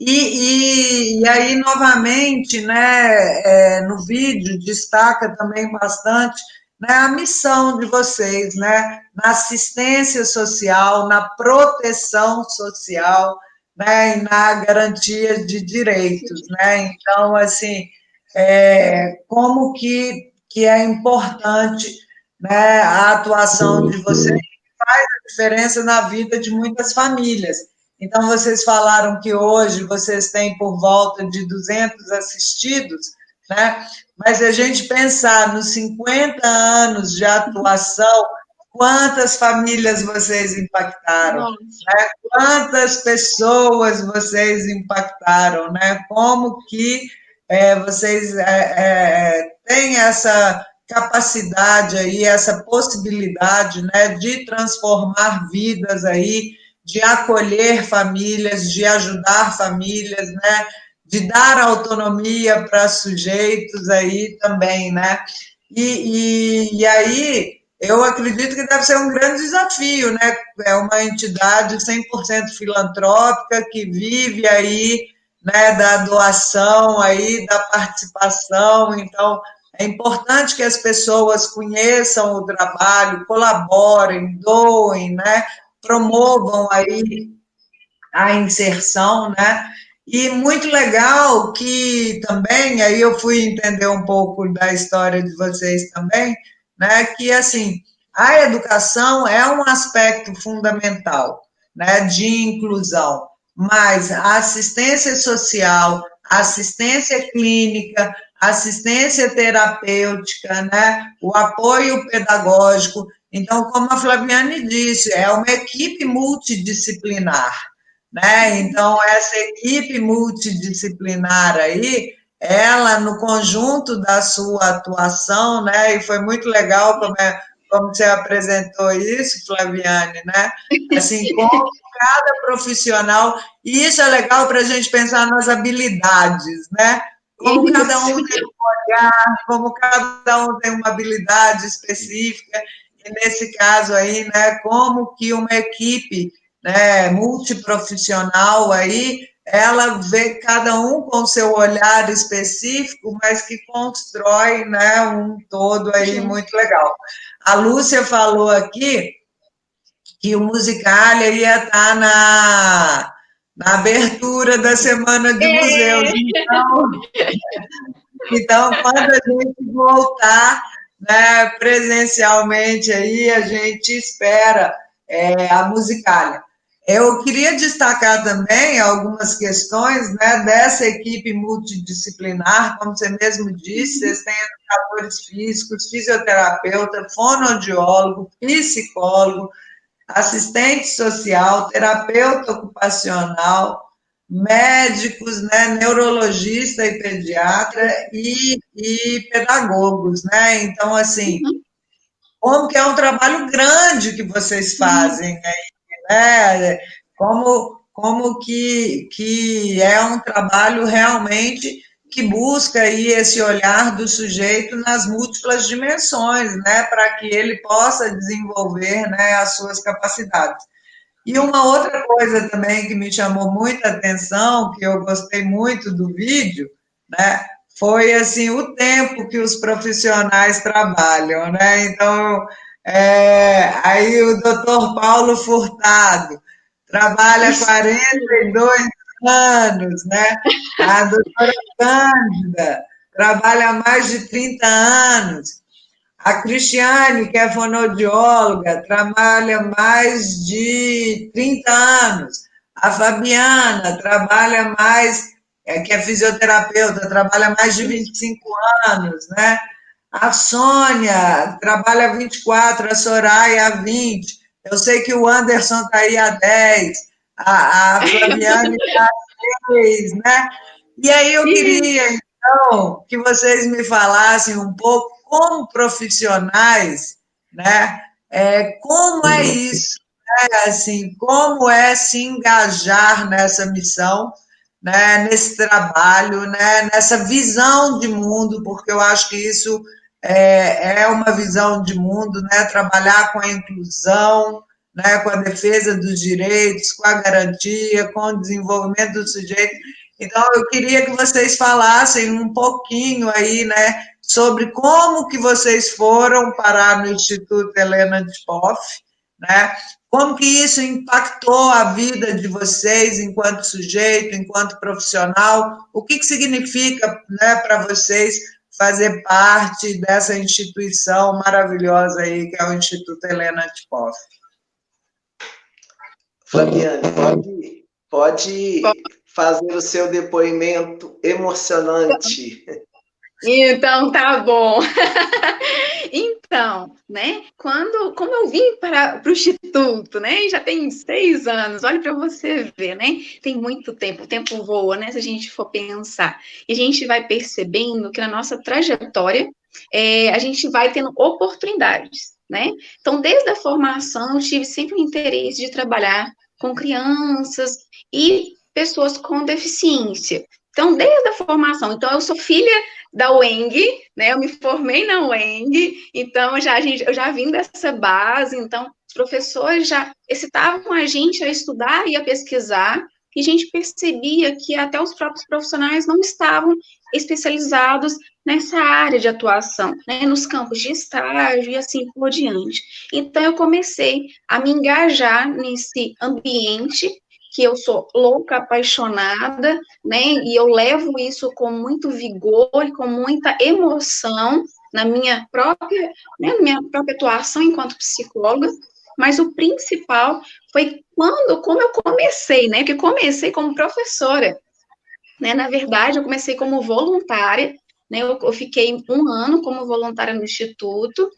E aí, novamente, né, no vídeo, destaca também bastante, né, a missão de vocês, né, na assistência social, na proteção social, né, e na garantia de direitos, né? Então, assim, como que é importante, né, a atuação de vocês, faz a diferença na vida de muitas famílias. Então, vocês falaram que hoje vocês têm por volta de 200 assistidos, né? Mas se a gente pensar nos 50 anos de atuação, quantas famílias vocês impactaram, né? Quantas pessoas vocês impactaram, né? Como que vocês têm essa capacidade aí, essa possibilidade, né, de transformar vidas aí, de acolher famílias, de ajudar famílias, né? De dar autonomia para sujeitos aí também, né? E aí eu acredito que deve ser um grande desafio, né? É uma entidade 100% filantrópica que vive aí, né, da doação aí, da participação, então é importante que as pessoas conheçam o trabalho, colaborem, doem, né? Promovam aí a inserção, né? E muito legal que também, aí eu fui entender um pouco da história de vocês também, né? Que, assim, a educação é um aspecto fundamental, né? De inclusão, mas a assistência social, a assistência clínica, a assistência terapêutica, né? O apoio pedagógico. Então, como a Flaviane disse, é uma equipe multidisciplinar, né? Então, essa equipe multidisciplinar aí, ela, no conjunto da sua atuação, né? E foi muito legal como você apresentou isso, Flaviane, né? Assim, como cada profissional, e isso é legal para a gente pensar nas habilidades, né? Como cada um tem um olhar, como cada um tem uma habilidade específica, e nesse caso aí, né? Como que uma equipe, né, multiprofissional aí, ela vê cada um com seu olhar específico, mas que constrói, né, um todo aí muito legal. A Lúcia falou aqui que o Musicalia ia estar na abertura da Semana de Museus. Então, quando a gente voltar, né, presencialmente aí, a gente espera a Musicalia. Eu queria destacar também algumas questões, né, dessa equipe multidisciplinar, como você mesmo disse, vocês têm educadores físicos, fisioterapeuta, fonoaudiólogo, psicólogo, assistente social, terapeuta ocupacional, médicos, né, neurologista e pediatra e pedagogos, né? Então, assim, como que é um trabalho grande que vocês fazem aí, né? Como que é um trabalho realmente que busca aí esse olhar do sujeito nas múltiplas dimensões, né, para que ele possa desenvolver, né, as suas capacidades. E uma outra coisa também que me chamou muita atenção, que eu gostei muito do vídeo, né, foi assim o tempo que os profissionais trabalham, né? Então, aí o doutor Paulo Furtado trabalha 42 anos, né? A doutora Cândida trabalha há mais de 30 anos. A Cristiane, que é fonoaudióloga, trabalha mais de 30 anos. A Fabiana trabalha mais, que é fisioterapeuta, trabalha mais de 25 anos, né? A Sônia trabalha 24, a Soraya há 20. Eu sei que o Anderson está aí há 10, a Flaviane está há 6, né? E aí eu queria, então, que vocês me falassem um pouco como profissionais, né? Como é isso, né? Assim, como é se engajar nessa missão, né, nesse trabalho, né, nessa visão de mundo, porque eu acho que isso é uma visão de mundo, né, trabalhar com a inclusão, né, com a defesa dos direitos, com a garantia, com o desenvolvimento do sujeito. Então, eu queria que vocês falassem um pouquinho aí, né, sobre como que vocês foram parar no Instituto Helena de Poff, né, como que isso impactou a vida de vocês enquanto sujeito, enquanto profissional, o que significa, né, para vocês fazer parte dessa instituição maravilhosa aí, que é o Instituto Helena de Poff. Flaviane, pode fazer o seu depoimento emocionante. Então, tá bom. Então, né, como eu vim para o Instituto, né, já tem 6 anos, olha para você ver, né, tem muito tempo, o tempo voa, né, se a gente for pensar, e a gente vai percebendo que na nossa trajetória, a gente vai tendo oportunidades, né, então, desde a formação, eu tive sempre o interesse de trabalhar com crianças e pessoas com deficiência, então, desde a formação, então, eu sou filha da UENG, né, eu me formei na UENG, então eu já vim dessa base, então os professores já excitavam a gente a estudar e a pesquisar, e a gente percebia que até os próprios profissionais não estavam especializados nessa área de atuação, né, nos campos de estágio e assim por diante. Então eu comecei a me engajar nesse ambiente que eu sou louca, apaixonada, né, e eu levo isso com muito vigor e com muita emoção na minha própria, né, na minha própria atuação enquanto psicóloga, mas o principal foi como eu comecei, né, que comecei como professora, né, na verdade, eu comecei como voluntária, né, eu fiquei 1 ano como voluntária no Instituto,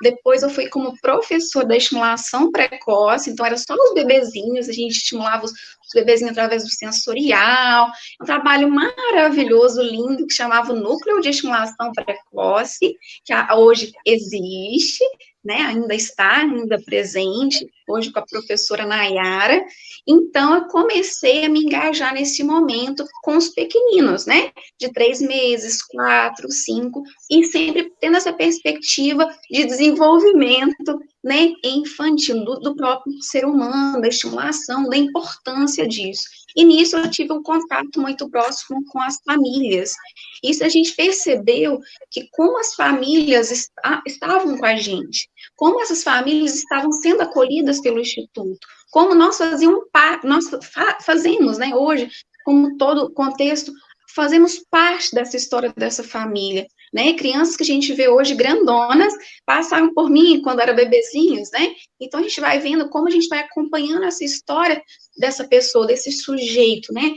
depois eu fui como professora da estimulação precoce, então era só os bebezinhos, a gente estimulava os bebezinhos através do sensorial, um trabalho maravilhoso, lindo, que chamava o Núcleo de Estimulação Precoce, que hoje existe, né, ainda está, ainda presente, hoje com a professora Nayara. Então, eu comecei a me engajar nesse momento com os pequeninos, né, de 3 meses, 4, 5, e sempre tendo essa perspectiva de desenvolvimento, né, infantil, do próprio ser humano, da estimulação, da importância disso. E nisso eu tive um contato muito próximo com as famílias. Isso a gente percebeu que como as famílias estavam com a gente, como essas famílias estavam sendo acolhidas pelo Instituto, como nós fazemos, né, hoje, como todo contexto, fazemos parte dessa história dessa família, né, crianças que a gente vê hoje grandonas, passaram por mim quando eram bebezinhos, né, então a gente vai vendo como a gente vai acompanhando essa história dessa pessoa, desse sujeito, né,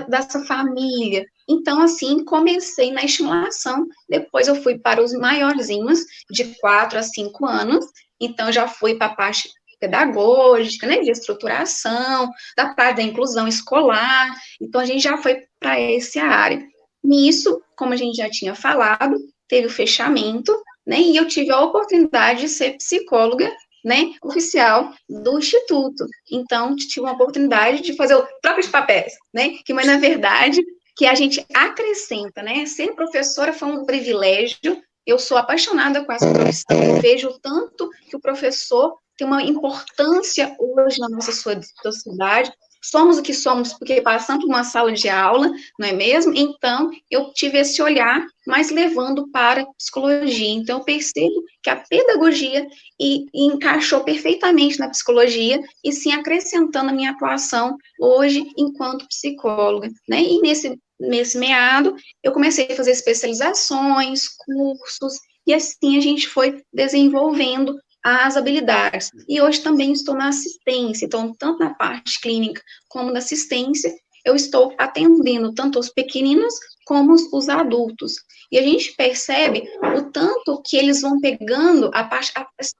dessa família. Então, assim, comecei na estimulação, depois eu fui para os maiorzinhos, de 4 a 5 anos, então já fui para a parte pedagógica, né, de estruturação, da parte da inclusão escolar, então a gente já foi para essa área. Nisso, como a gente já tinha falado, teve o fechamento, né, e eu tive a oportunidade de ser psicóloga, né, oficial do Instituto. Então, tive uma oportunidade de fazer os próprios papéis, né, que, mas na verdade, que a gente acrescenta, né, ser professora foi um privilégio, eu sou apaixonada com essa profissão, eu vejo o tanto que o professor tem uma importância hoje na nossa sociedade, somos o que somos porque passamos por uma sala de aula, não é mesmo? Então, eu tive esse olhar, mas levando para a psicologia. Então, eu percebo que a pedagogia encaixou perfeitamente na psicologia e sim acrescentando a minha atuação hoje enquanto psicóloga, né? E nesse meado, eu comecei a fazer especializações, cursos, e assim a gente foi desenvolvendo as habilidades. E hoje também estou na assistência, então, tanto na parte clínica como na assistência, eu estou atendendo tanto os pequeninos como os adultos. E a gente percebe o tanto que eles vão pegando a parte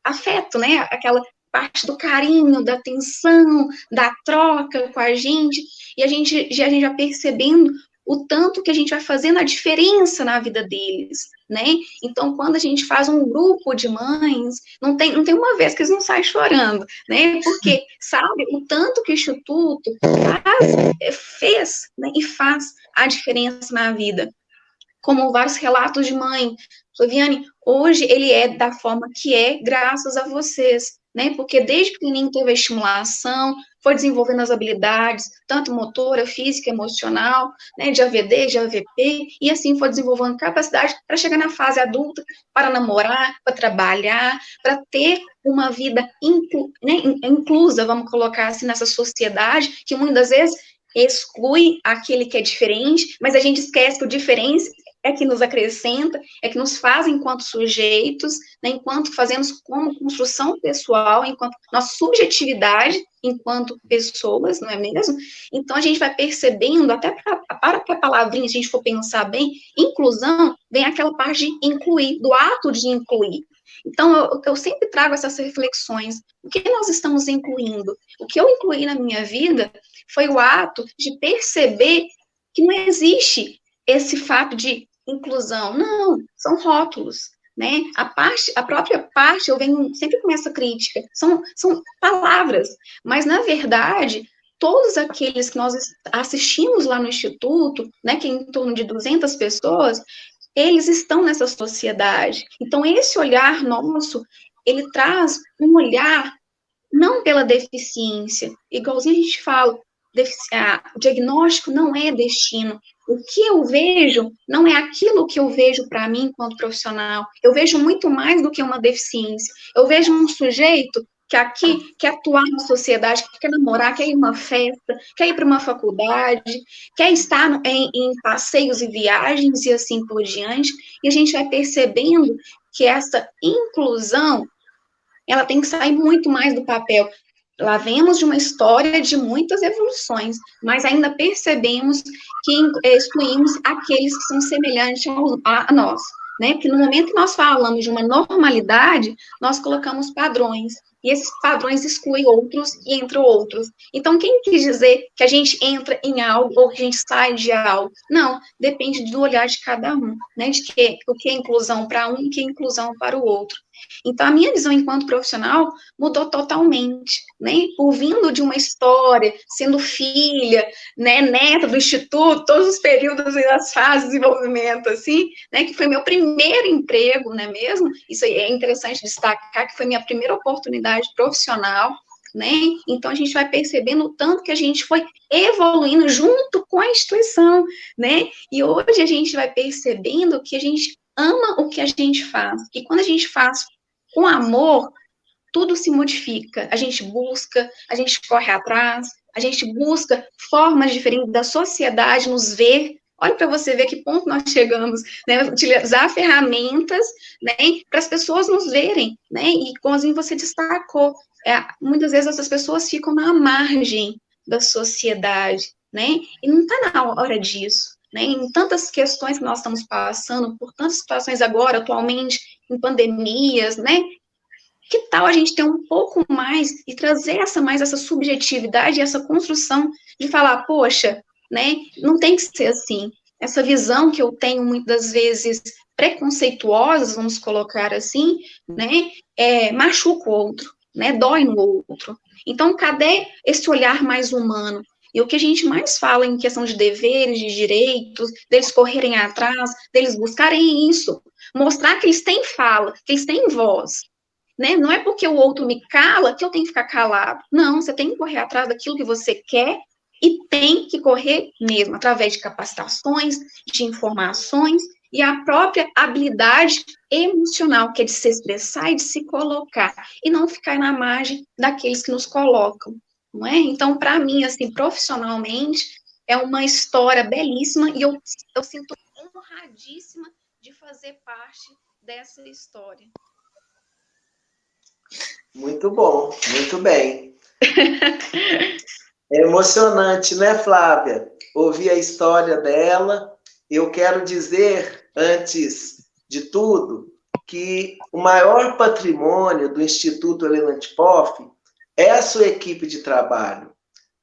afeto, né? Aquela parte do carinho, da atenção, da troca com a gente, e a gente já percebendo o tanto que a gente vai fazendo a diferença na vida deles, né? Então, quando a gente faz um grupo de mães, não tem uma vez que eles não saem chorando, né? Porque sabe o tanto que o Instituto fez, né? e faz a diferença na vida. Como vários relatos de mãe. Flaviane, hoje ele é da forma que é graças a vocês, né? Porque desde pequenininho teve a estimulação, foi desenvolvendo as habilidades, tanto motora, física, emocional, né? De AVD, de AVP, e assim foi desenvolvendo capacidade para chegar na fase adulta, para namorar, para trabalhar, para ter uma vida inclusa, vamos colocar assim, nessa sociedade, que muitas vezes exclui aquele que é diferente, mas a gente esquece que o diferente é que nos acrescenta, é que nos faz enquanto sujeitos, né, enquanto fazemos como construção pessoal, enquanto nossa subjetividade enquanto pessoas, não é mesmo? Então, a gente vai percebendo, até para que a palavrinha, se a gente for pensar bem, inclusão, vem aquela parte de incluir, do ato de incluir. Então, eu sempre trago essas reflexões. O que nós estamos incluindo? O que eu incluí na minha vida foi o ato de perceber que não existe esse fato de inclusão. Não, são rótulos, né? A própria parte, eu venho sempre com essa crítica, são palavras, mas, na verdade, todos aqueles que nós assistimos lá no Instituto, né, que é em torno de 200 pessoas, eles estão nessa sociedade. Então, esse olhar nosso, ele traz um olhar não pela deficiência, igualzinho a gente fala, o diagnóstico não é destino. O que eu vejo não é aquilo que eu vejo para mim enquanto profissional. Eu vejo muito mais do que uma deficiência. Eu vejo um sujeito que aqui quer atuar na sociedade, que quer namorar, quer ir a uma festa, quer ir para uma faculdade, quer estar em passeios e viagens e assim por diante. E a gente vai percebendo que essa inclusão, ela tem que sair muito mais do papel. Lá vemos de uma história de muitas evoluções, mas ainda percebemos que excluímos aqueles que são semelhantes a nós, né? Porque no momento que nós falamos de uma normalidade, nós colocamos padrões, e esses padrões excluem outros e entram outros. Então, quem quis dizer que a gente entra em algo ou que a gente sai de algo? Não, depende do olhar de cada um, né? De o que é inclusão para um e o que é inclusão para o outro. Então, a minha visão enquanto profissional mudou totalmente, né? Por vindo de uma história, sendo filha, né, neta do Instituto, todos os períodos e as fases de desenvolvimento, assim, né, que foi meu primeiro emprego, não é mesmo? Isso aí é interessante destacar, que foi minha primeira oportunidade profissional, né? Então, a gente vai percebendo o tanto que a gente foi evoluindo junto com a instituição, né? E hoje a gente vai percebendo que a gente ama o que a gente faz, e quando a gente faz com amor, tudo se modifica, a gente busca, a gente corre atrás, a gente busca formas diferentes da sociedade nos ver. Olha para você ver que ponto nós chegamos, né? Utilizar ferramentas, né, para as pessoas nos verem, né? E como assim você destacou, muitas vezes essas pessoas ficam na margem da sociedade, né? E não está na hora disso, né? Em tantas questões que nós estamos passando, por tantas situações agora, atualmente, em pandemias, né? Que tal a gente ter um pouco mais e trazer essa subjetividade, essa construção de falar, poxa, né, não tem que ser assim. Essa visão que eu tenho muitas vezes preconceituosa, vamos colocar assim, né, machuca o outro, né, dói no outro. Então, cadê esse olhar mais humano? E o que a gente mais fala em questão de deveres, de direitos, deles correrem atrás, deles buscarem isso, mostrar que eles têm fala, que eles têm voz. Né? Não é porque o outro me cala que eu tenho que ficar calado. Não, você tem que correr atrás daquilo que você quer e tem que correr mesmo, através de capacitações, de informações e a própria habilidade emocional, que é de se expressar e de se colocar, e não ficar na margem daqueles que nos colocam, não é? Então, para mim, assim, profissionalmente, é uma história belíssima e eu sinto honradíssima de fazer parte dessa história. Muito bom, muito bem. É emocionante, né, Flávia? Ouvir a história dela. Eu quero dizer, antes de tudo, que o maior patrimônio do Instituto Helena Antipoffi é a sua equipe de trabalho.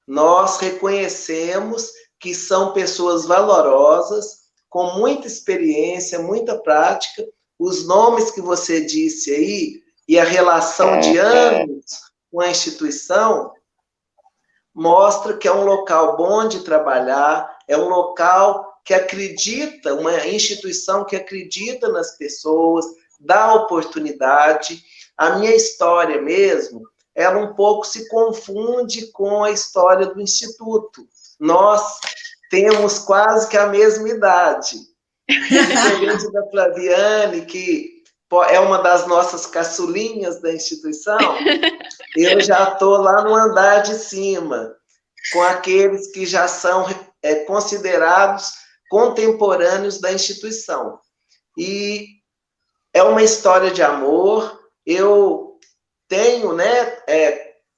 Nós reconhecemos que são pessoas valorosas, com muita experiência, muita prática. Os nomes que você disse aí, e a relação de anos com a instituição, mostra que é um local bom de trabalhar, é um local que acredita, uma instituição que acredita nas pessoas, dá oportunidade. A minha história mesmo, ela um pouco se confunde com a história do Instituto. Nós temos quase que a mesma idade. Diferente da Flaviane, que é uma das nossas caçulinhas da instituição, eu já estou lá no andar de cima, com aqueles que já são considerados contemporâneos da instituição. E é uma história de amor. Eu tenho,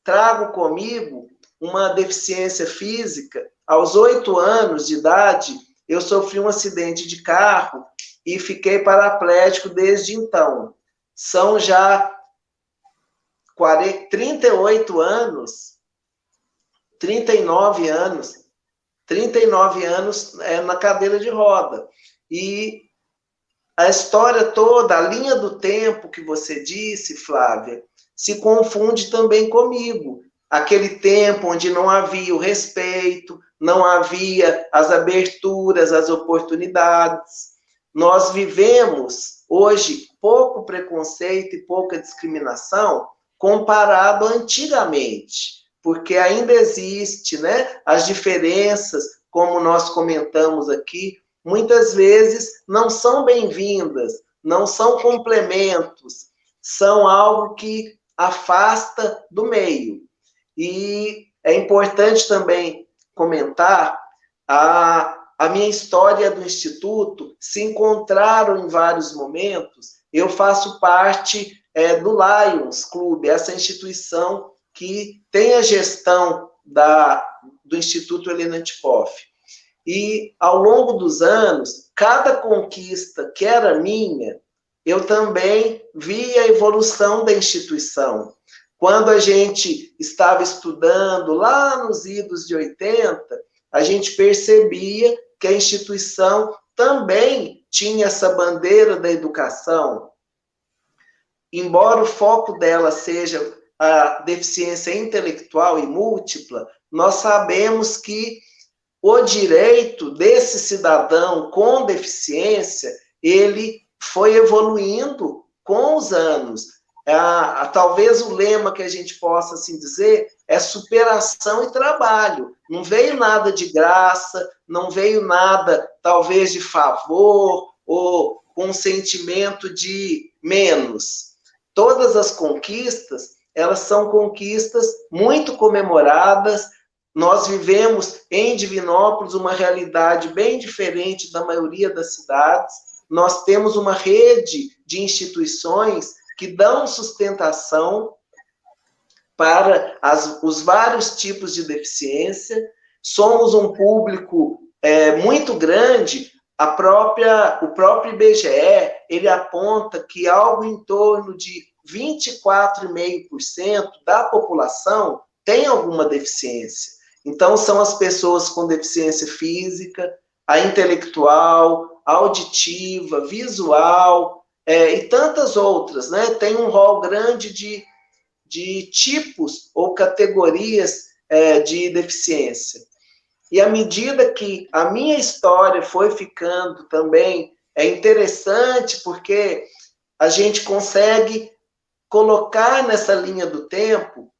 trago comigo uma deficiência física. Aos 8 anos de idade, eu sofri um acidente de carro e fiquei paraplégico desde então. São já 39 anos na cadeira de roda. E a história toda, a linha do tempo que você disse, Flávia, se confunde também comigo. Aquele tempo onde não havia o respeito, não havia as aberturas, as oportunidades. Nós vivemos hoje pouco preconceito e pouca discriminação comparado antigamente, porque ainda existe, as diferenças, como nós comentamos aqui, muitas vezes não são bem-vindas, não são complementos, são algo que afasta do meio. E é importante também comentar a minha história do Instituto. Se encontraram em vários momentos. Eu faço parte do Lions Club, essa instituição que tem a gestão do Instituto Helena Antiphoff. E, ao longo dos anos, cada conquista que era minha, eu também vi a evolução da instituição. Quando a gente estava estudando, lá nos idos de 80, a gente percebia que a instituição também tinha essa bandeira da educação. Embora o foco dela seja a deficiência intelectual e múltipla, nós sabemos que o direito desse cidadão com deficiência, ele foi evoluindo com os anos. Talvez o lema que a gente possa assim dizer é superação e trabalho. Não veio nada de graça, não veio nada, talvez, de favor ou com um sentimento de menos. Todas as conquistas, elas são conquistas muito comemoradas. Nós vivemos em Divinópolis uma realidade bem diferente da maioria das cidades. Nós temos uma rede de instituições que dão sustentação para os vários tipos de deficiência. Somos um público muito grande. O próprio IBGE, ele aponta que algo em torno de 24,5% da população tem alguma deficiência. Então, são as pessoas com deficiência física, a intelectual, auditiva, visual, e tantas outras, Tem um rol grande de tipos ou categorias de deficiência. E à medida que a minha história foi ficando também interessante, porque a gente consegue colocar nessa linha do tempo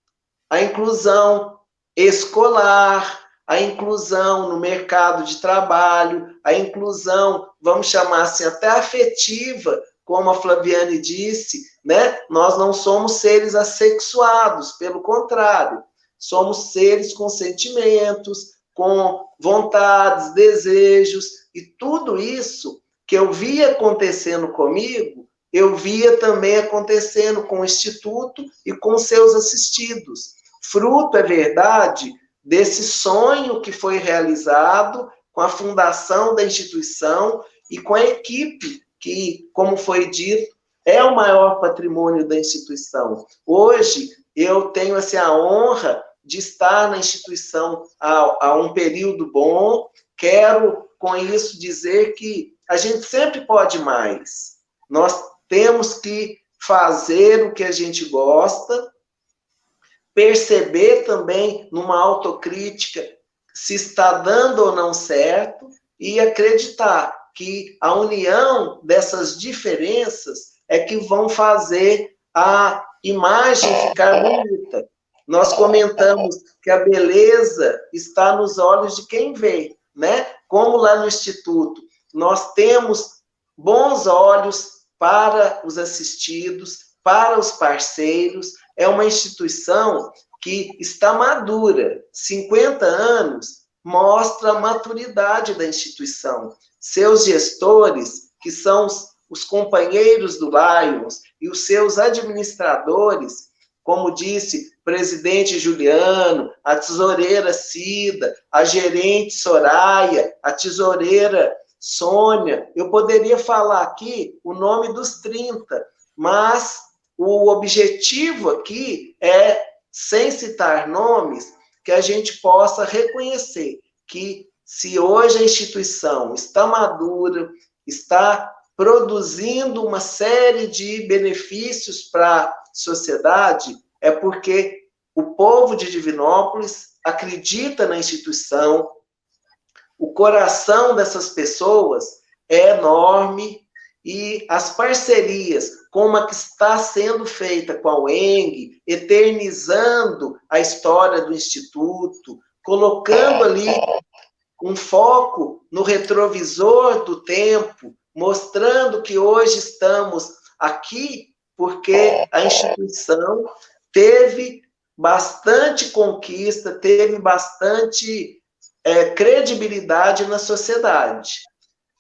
a inclusão escolar, a inclusão no mercado de trabalho, a inclusão, vamos chamar assim, até afetiva, como a Flaviane disse, Nós não somos seres assexuados, pelo contrário, somos seres com sentimentos, com vontades, desejos, e tudo isso que eu via acontecendo comigo, eu via também acontecendo com o Instituto e com seus assistidos. Fruto, é verdade, desse sonho que foi realizado com a fundação da instituição e com a equipe que, como foi dito, é o maior patrimônio da instituição. Hoje, eu tenho assim, a honra de estar na instituição há um período bom. Quero, com isso, dizer que a gente sempre pode mais. Nós temos que fazer o que a gente gosta, perceber também numa autocrítica se está dando ou não certo e acreditar que a união dessas diferenças é que vão fazer a imagem ficar bonita. Nós comentamos que a beleza está nos olhos de quem vê, né? Como lá no Instituto, nós temos bons olhos para os assistidos, para os parceiros. É uma instituição que está madura. 50 anos mostra a maturidade da instituição. Seus gestores, que são os companheiros do Lions, e os seus administradores, como disse, presidente Juliano, a tesoureira Cida, a gerente Soraya, a tesoureira Sônia. Eu poderia falar aqui o nome dos 30, mas o objetivo aqui é, sem citar nomes, que a gente possa reconhecer que se hoje a instituição está madura, está produzindo uma série de benefícios para a sociedade, é porque o povo de Divinópolis acredita na instituição, o coração dessas pessoas é enorme e as parcerias, como a que está sendo feita com a UENG, eternizando a história do Instituto, colocando ali um foco no retrovisor do tempo, mostrando que hoje estamos aqui porque a instituição teve bastante conquista, teve bastante credibilidade na sociedade.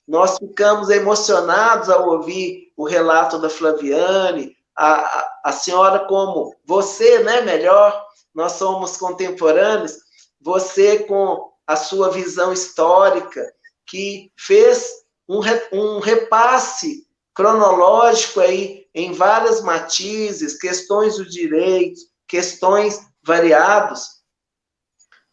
Nós ficamos emocionados ao ouvir o relato da Flaviane, a senhora como você, né, melhor, nós somos contemporâneos, você com a sua visão histórica, que fez um repasse cronológico aí em várias matizes, questões do direito, questões variadas.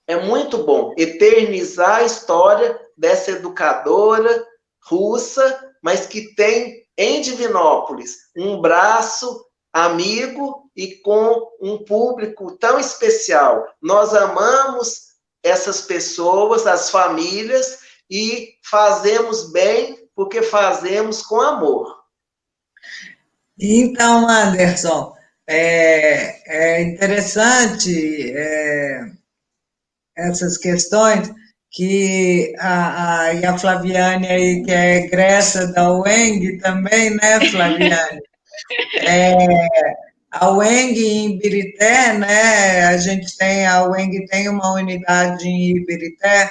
É muito bom eternizar a história dessa educadora russa, mas que tem em Divinópolis um braço amigo e com um público tão especial. Nós amamos essas pessoas, as famílias, e fazemos bem porque fazemos com amor. Então, Anderson, é interessante essas questões que a Flaviane aí, que é egressa da UENG também, né, Flaviane? A UENG em Ibirité, né, a UENG tem uma unidade em Ibirité,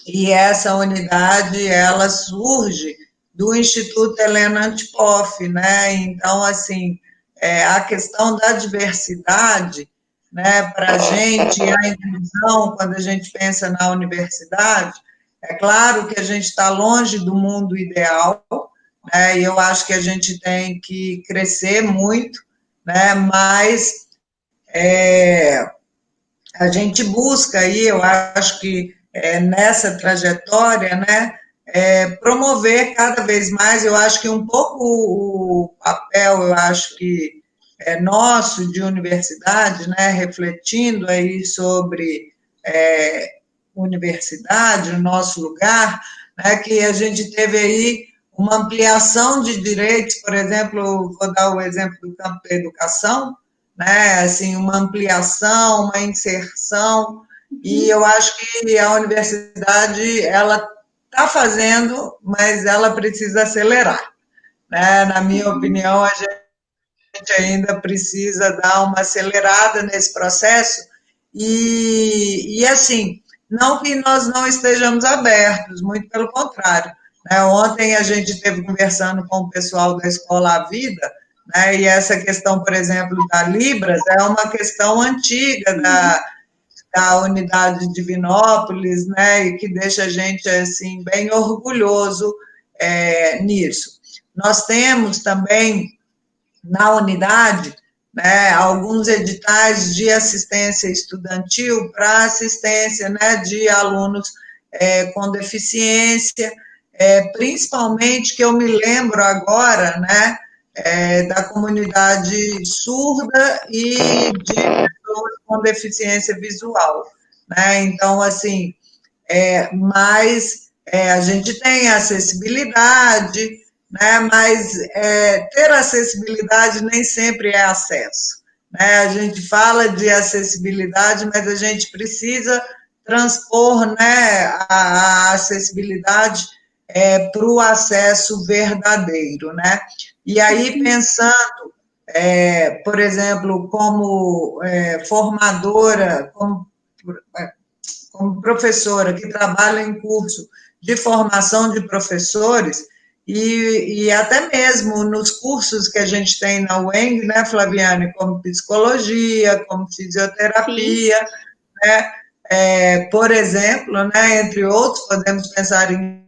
e essa unidade, ela surge do Instituto Helena Antipoff, né, então, assim, a questão da diversidade, né, para a gente, a inclusão, quando a gente pensa na universidade, é claro que a gente está longe do mundo ideal, né, e eu acho que a gente tem que crescer muito, né, mas a gente busca aí, eu acho que nessa trajetória, né, promover cada vez mais, eu acho que um pouco o papel, eu acho que é nosso de universidade, né, refletindo aí sobre universidade, o nosso lugar, né, que a gente teve aí uma ampliação de direitos, por exemplo, vou dar o exemplo do campo da educação, né, assim, uma ampliação, uma inserção, e eu acho que a universidade, ela está fazendo, mas ela precisa acelerar, né, na minha opinião, a gente ainda precisa dar uma acelerada nesse processo, e assim, não que nós não estejamos abertos, muito pelo contrário, né, ontem a gente esteve conversando com o pessoal da Escola A Vida, né, e essa questão, por exemplo, da Libras, é uma questão antiga da unidade de Divinópolis, né, e que deixa a gente, assim, bem orgulhoso nisso. Nós temos também, na unidade, né, alguns editais de assistência estudantil para assistência, né, de alunos com deficiência, principalmente, que eu me lembro agora, né, da comunidade surda e de pessoas com deficiência visual, né? Então, assim, mas a gente tem acessibilidade, né? Mas ter acessibilidade nem sempre é acesso, né? A gente fala de acessibilidade, mas a gente precisa transpor, né, a acessibilidade para o acesso verdadeiro, né? E aí, pensando, por exemplo, como formadora, como professora que trabalha em curso de formação de professores, e até mesmo nos cursos que a gente tem na UENG, né, Flaviane, como psicologia, como fisioterapia, né, por exemplo, né, entre outros, podemos pensar em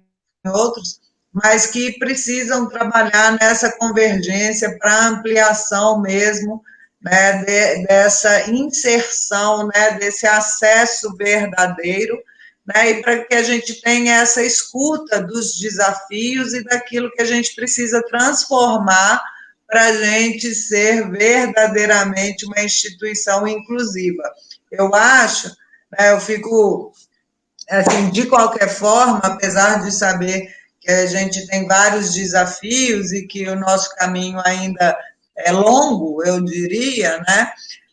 outros, mas que precisam trabalhar nessa convergência para ampliação mesmo, né, dessa inserção, né, desse acesso verdadeiro, né, e para que a gente tenha essa escuta dos desafios e daquilo que a gente precisa transformar para a gente ser verdadeiramente uma instituição inclusiva. Eu acho, né, eu fico, assim, de qualquer forma, apesar de saber que a gente tem vários desafios e que o nosso caminho ainda é longo, eu diria, né?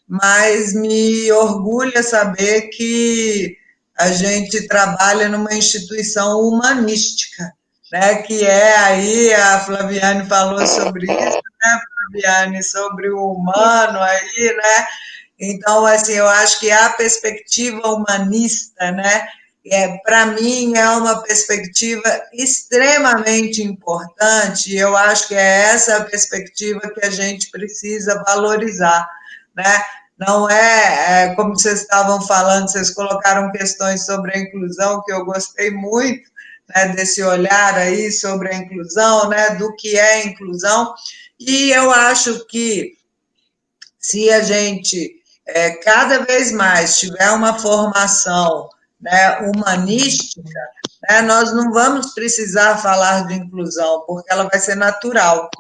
Mas me orgulha saber que a gente trabalha numa instituição humanística, né? Que é aí, a Flaviane falou sobre isso, né, Flaviane, sobre o humano aí, né? Então, assim, eu acho que a perspectiva humanista, né, para mim, é uma perspectiva extremamente importante, e eu acho que é essa perspectiva que a gente precisa valorizar, né? Não como vocês estavam falando, vocês colocaram questões sobre a inclusão, que eu gostei muito, né, desse olhar aí sobre a inclusão, né, do que é inclusão, e eu acho que se a gente cada vez mais tiver uma formação, né, humanística, né, nós não vamos precisar falar de inclusão, porque ela vai ser natural,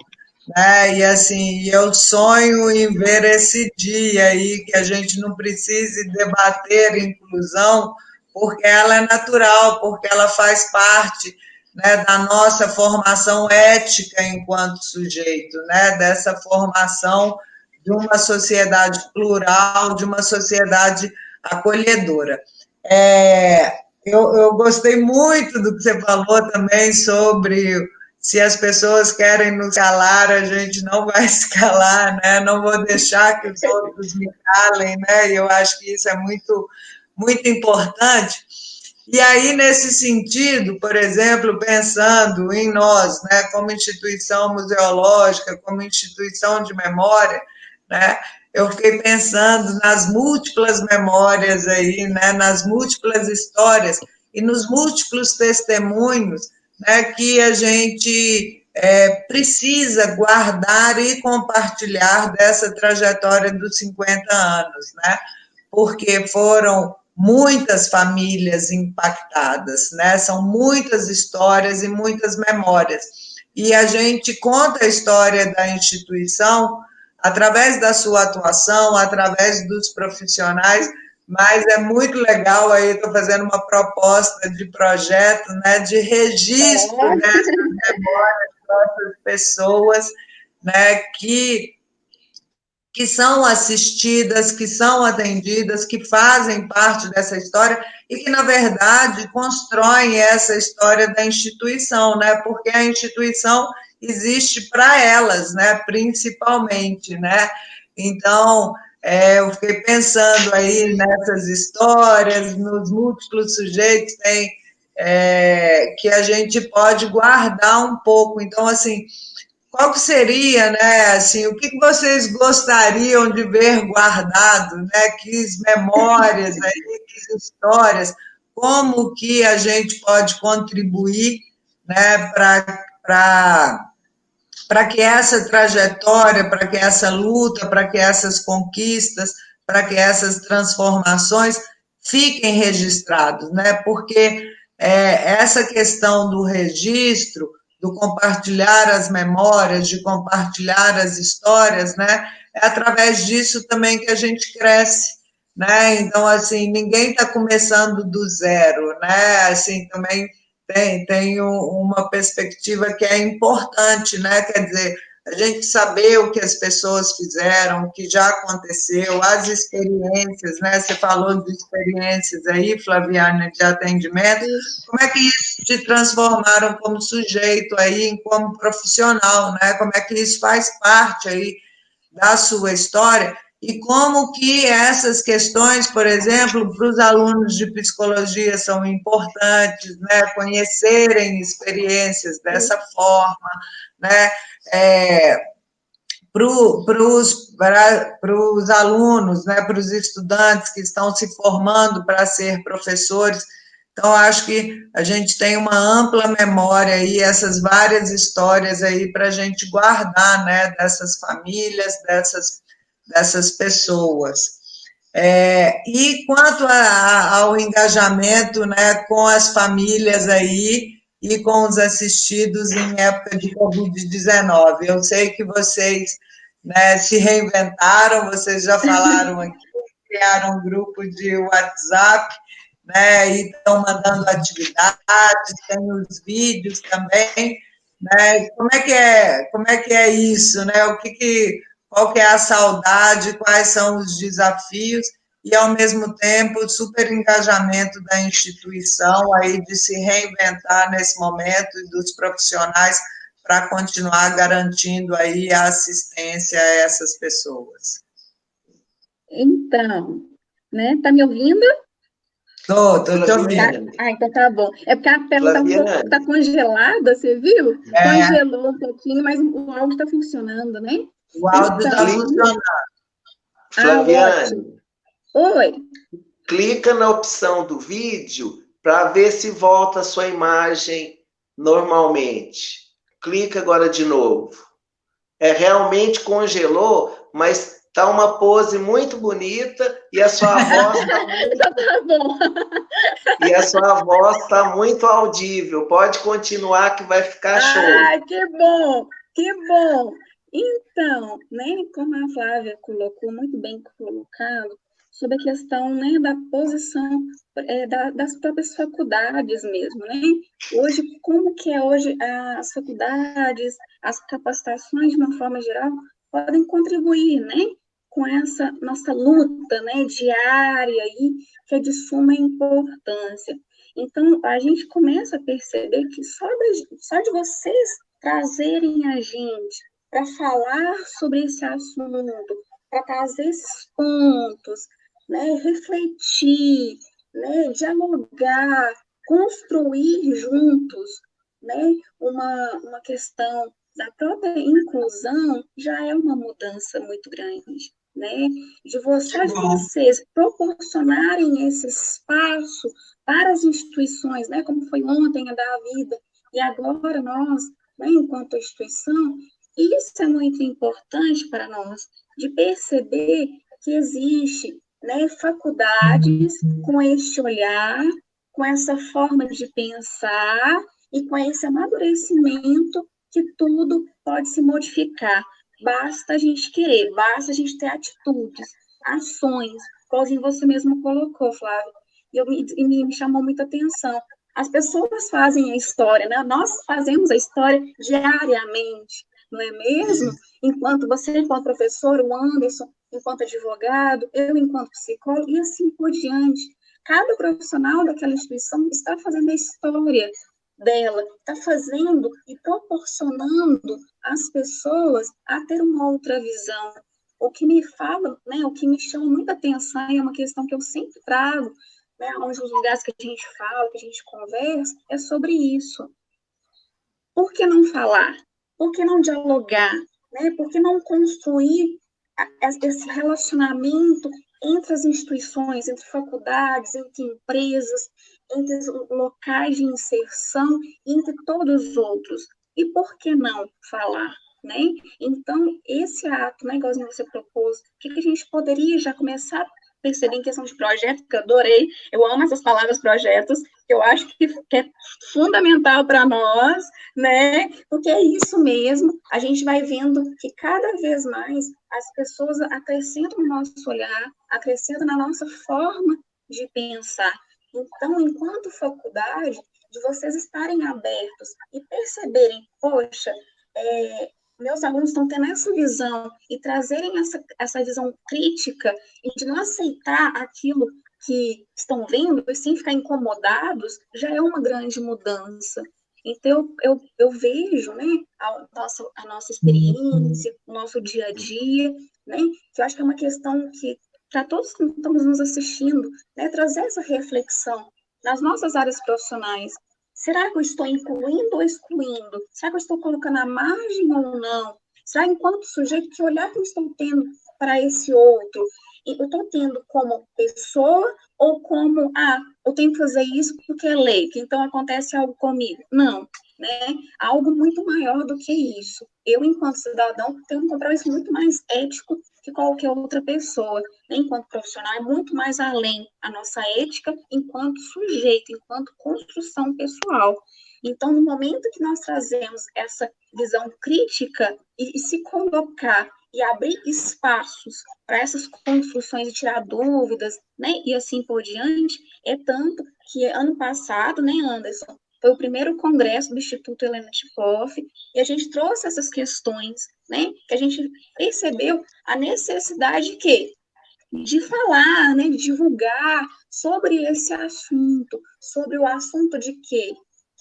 né? E assim, eu sonho em ver esse dia aí que a gente não precise debater inclusão, porque ela é natural, porque ela faz parte, né, da nossa formação ética enquanto sujeito, né, dessa formação de uma sociedade plural, de uma sociedade acolhedora. Eu gostei muito do que você falou também sobre se as pessoas querem nos calar, a gente não vai se calar, né? Não vou deixar que os outros me calem, né? E eu acho que isso é muito, muito importante. E aí, nesse sentido, por exemplo, pensando em nós, né, como instituição museológica, como instituição de memória, né, eu fiquei pensando nas múltiplas memórias aí, né, nas múltiplas histórias e nos múltiplos testemunhos, né, que a gente precisa guardar e compartilhar dessa trajetória dos 50 anos, né, porque foram muitas famílias impactadas, né? São muitas histórias e muitas memórias. E a gente conta a história da instituição através da sua atuação, através dos profissionais, mas é muito legal, aí estou fazendo uma proposta de projeto, né, de registro dessas memórias dessas pessoas, né, que são assistidas, que são atendidas, que fazem parte dessa história e que, na verdade, constroem essa história da instituição, né? Porque a instituição existe para elas, né? Principalmente, né? Então, eu fiquei pensando aí nessas histórias, nos múltiplos sujeitos que a gente pode guardar um pouco. Então, assim, qual que seria, né, assim, o que vocês gostariam de ver guardado, né, que memórias, aí, que histórias, como que a gente pode contribuir, né, para que essa trajetória, para que essa luta, para que essas conquistas, para que essas transformações fiquem registrados, né, porque essa questão do registro, do compartilhar as memórias, de compartilhar as histórias, né? É através disso também que a gente cresce, né? Então, assim, ninguém está começando do zero, né? Assim, também tem uma perspectiva que é importante, né? Quer dizer, a gente saber o que as pessoas fizeram, o que já aconteceu, as experiências, né? Você falou de experiências aí, Flaviana, de atendimento, Isso. como é que isso te transformaram como sujeito aí, como profissional, né? Como é que isso faz parte aí da sua história e como que essas questões, por exemplo, para os alunos de psicologia são importantes, né, conhecerem experiências dessa forma, né, para os alunos, né, para os estudantes que estão se formando para ser professores. Então, acho que a gente tem uma ampla memória aí, essas várias histórias aí para a gente guardar, né, dessas famílias, dessas pessoas. E quanto ao engajamento, né, com as famílias aí e com os assistidos em época de Covid-19, eu sei que vocês, né, se reinventaram, vocês já falaram aqui, criaram um grupo de WhatsApp, né, e estão mandando atividades, tem os vídeos também, né, como é que é isso, né, qual que é a saudade, quais são os desafios, e, ao mesmo tempo, o super engajamento da instituição aí de se reinventar nesse momento e dos profissionais para continuar garantindo aí a assistência a essas pessoas. Então, né, tá me ouvindo? Tô te ouvindo. Então tá bom. É porque a tela tá congelada, você viu? É. Congelou um pouquinho, mas o áudio está funcionando, né? O áudio está funcionando. Flaviane. Oi. Clica na opção do vídeo para ver se volta a sua imagem normalmente. Clica agora de novo. Realmente congelou, mas tá uma pose muito bonita e a sua voz está muito... Tá bom. E a sua voz está muito audível. Pode continuar que vai ficar show. Ah, que bom, que bom. Então, né, como a Flávia colocou, muito bem colocado, sobre a questão, né, da posição das próprias faculdades mesmo, né? Hoje, como que é hoje as faculdades, as capacitações, de uma forma geral, podem contribuir, né, com essa nossa luta, né, diária aí, que é de suma importância. Então, a gente começa a perceber que só de vocês trazerem a gente para falar sobre esse assunto, para trazer esses pontos, né, refletir, né, dialogar, construir juntos, né, uma questão da própria inclusão, já é uma mudança muito grande, né, só de vocês proporcionarem esse espaço para as instituições, né, como foi ontem a da vida, e agora nós, né, enquanto instituição, isso é muito importante para nós, de perceber que existe, né, faculdades com este olhar, com essa forma de pensar e com esse amadurecimento que tudo pode se modificar. Basta a gente querer, basta a gente ter atitudes, ações, igualzinho você mesmo colocou, Flávio. E me chamou muita atenção. As pessoas fazem a história, né? Nós fazemos a história diariamente, não é mesmo? Enquanto você, enquanto professor, o Anderson, enquanto advogado, eu, enquanto psicólogo, e assim por diante. Cada profissional daquela instituição está fazendo a história dela, está fazendo e proporcionando às pessoas a ter uma outra visão. O que me fala, né, o que me chama muita atenção, é uma questão que eu sempre trago, né, onde os lugares que a gente fala, que a gente conversa, é sobre isso. Por que não falar? Por que não dialogar? Né? Por que não construir esse relacionamento entre as instituições, entre faculdades, entre empresas, entre os locais de inserção e entre todos os outros? E por que não falar? Né? Então, esse ato, né, igualzinho você propôs, o que a gente poderia já começar a perceber em questão de projeto, que eu adorei, eu amo essas palavras projetos, que eu acho que é fundamental para nós, né? Porque é isso mesmo, a gente vai vendo que cada vez mais as pessoas acrescentam no nosso olhar, acrescentam na nossa forma de pensar. Então, enquanto faculdade, de vocês estarem abertos e perceberem, poxa, meus alunos estão tendo essa visão e trazerem essa visão crítica e de não aceitar aquilo que estão vendo e sim ficar incomodados, já é uma grande mudança. Então, eu vejo, né, a nossa experiência, o nosso dia a dia, né, que eu acho que é uma questão que, para todos que estamos nos assistindo, né, trazer essa reflexão nas nossas áreas profissionais. Será que eu estou incluindo ou excluindo? Será que eu estou colocando à margem ou não? Será, enquanto sujeito, que olhar que eu estou tendo para esse outro? Eu estou tendo como pessoa ou como, eu tenho que fazer isso porque é lei, que então acontece algo comigo? Não, né? Algo muito maior do que isso. Eu, enquanto cidadão, tenho um compromisso muito mais ético que qualquer outra pessoa. Enquanto profissional, é muito mais além a nossa ética enquanto sujeito, enquanto construção pessoal. Então, no momento que nós trazemos essa visão crítica e se colocar e abrir espaços para essas construções e tirar dúvidas, né, e assim por diante, é tanto que ano passado, né, Anderson, foi o primeiro congresso do Instituto Helena Tikoff, e a gente trouxe essas questões, né, que a gente percebeu a necessidade de falar, né, de divulgar sobre esse assunto, sobre o assunto de que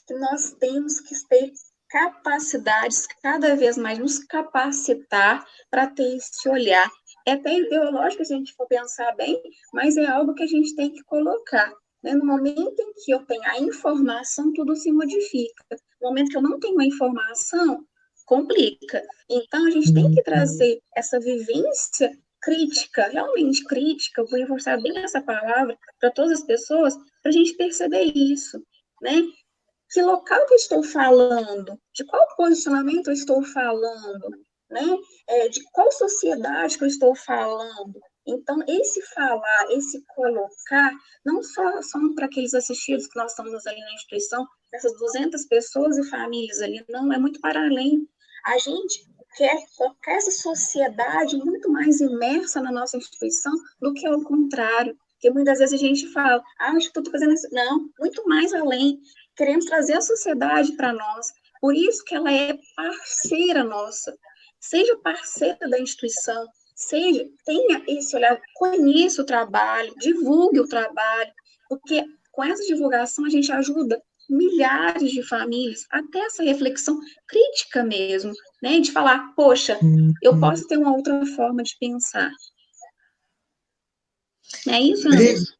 nós temos que ter capacidades, cada vez mais nos capacitar para ter esse olhar. É até ideológico, se a gente for pensar bem, mas é algo que a gente tem que colocar. Né? No momento em que eu tenho a informação, tudo se modifica. No momento que eu não tenho a informação, complica. Então, a gente tem que trazer essa vivência crítica, realmente crítica, vou reforçar bem essa palavra, para todas as pessoas, para a gente perceber isso, né? Que local que eu estou falando, de qual posicionamento eu estou falando, né? De qual sociedade que eu estou falando. Então, esse falar, esse colocar, não só são para aqueles assistidos que nós estamos ali na instituição, essas 200 pessoas e famílias ali, não, é muito para além. A gente quer colocar essa sociedade muito mais imersa na nossa instituição do que ao contrário. Porque muitas vezes a gente fala, o Instituto fazendo isso. Não, muito mais além. Queremos trazer a sociedade para nós, por isso que ela é parceira nossa. Seja parceira da instituição, tenha esse olhar, conheça o trabalho, divulgue o trabalho, porque com essa divulgação a gente ajuda milhares de famílias, até essa reflexão crítica mesmo, né, de falar, poxa, eu posso ter uma outra forma de pensar. Não é isso, Anderson?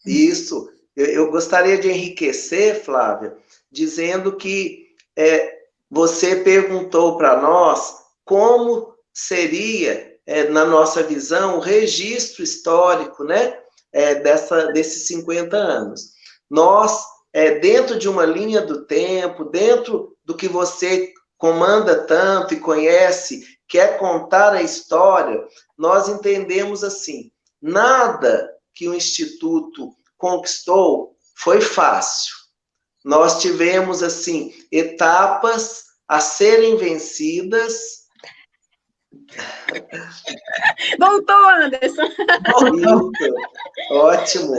Isso. Eu gostaria de enriquecer, Flávia, dizendo que você perguntou para nós como seria, na nossa visão, o registro histórico, né, desses 50 anos. Nós, dentro de uma linha do tempo, dentro do que você comanda tanto e conhece, quer contar a história, nós entendemos assim, nada que o Instituto conquistou foi fácil. Nós tivemos, assim, etapas a serem vencidas. Voltou, Anderson. Voltou. Ótimo.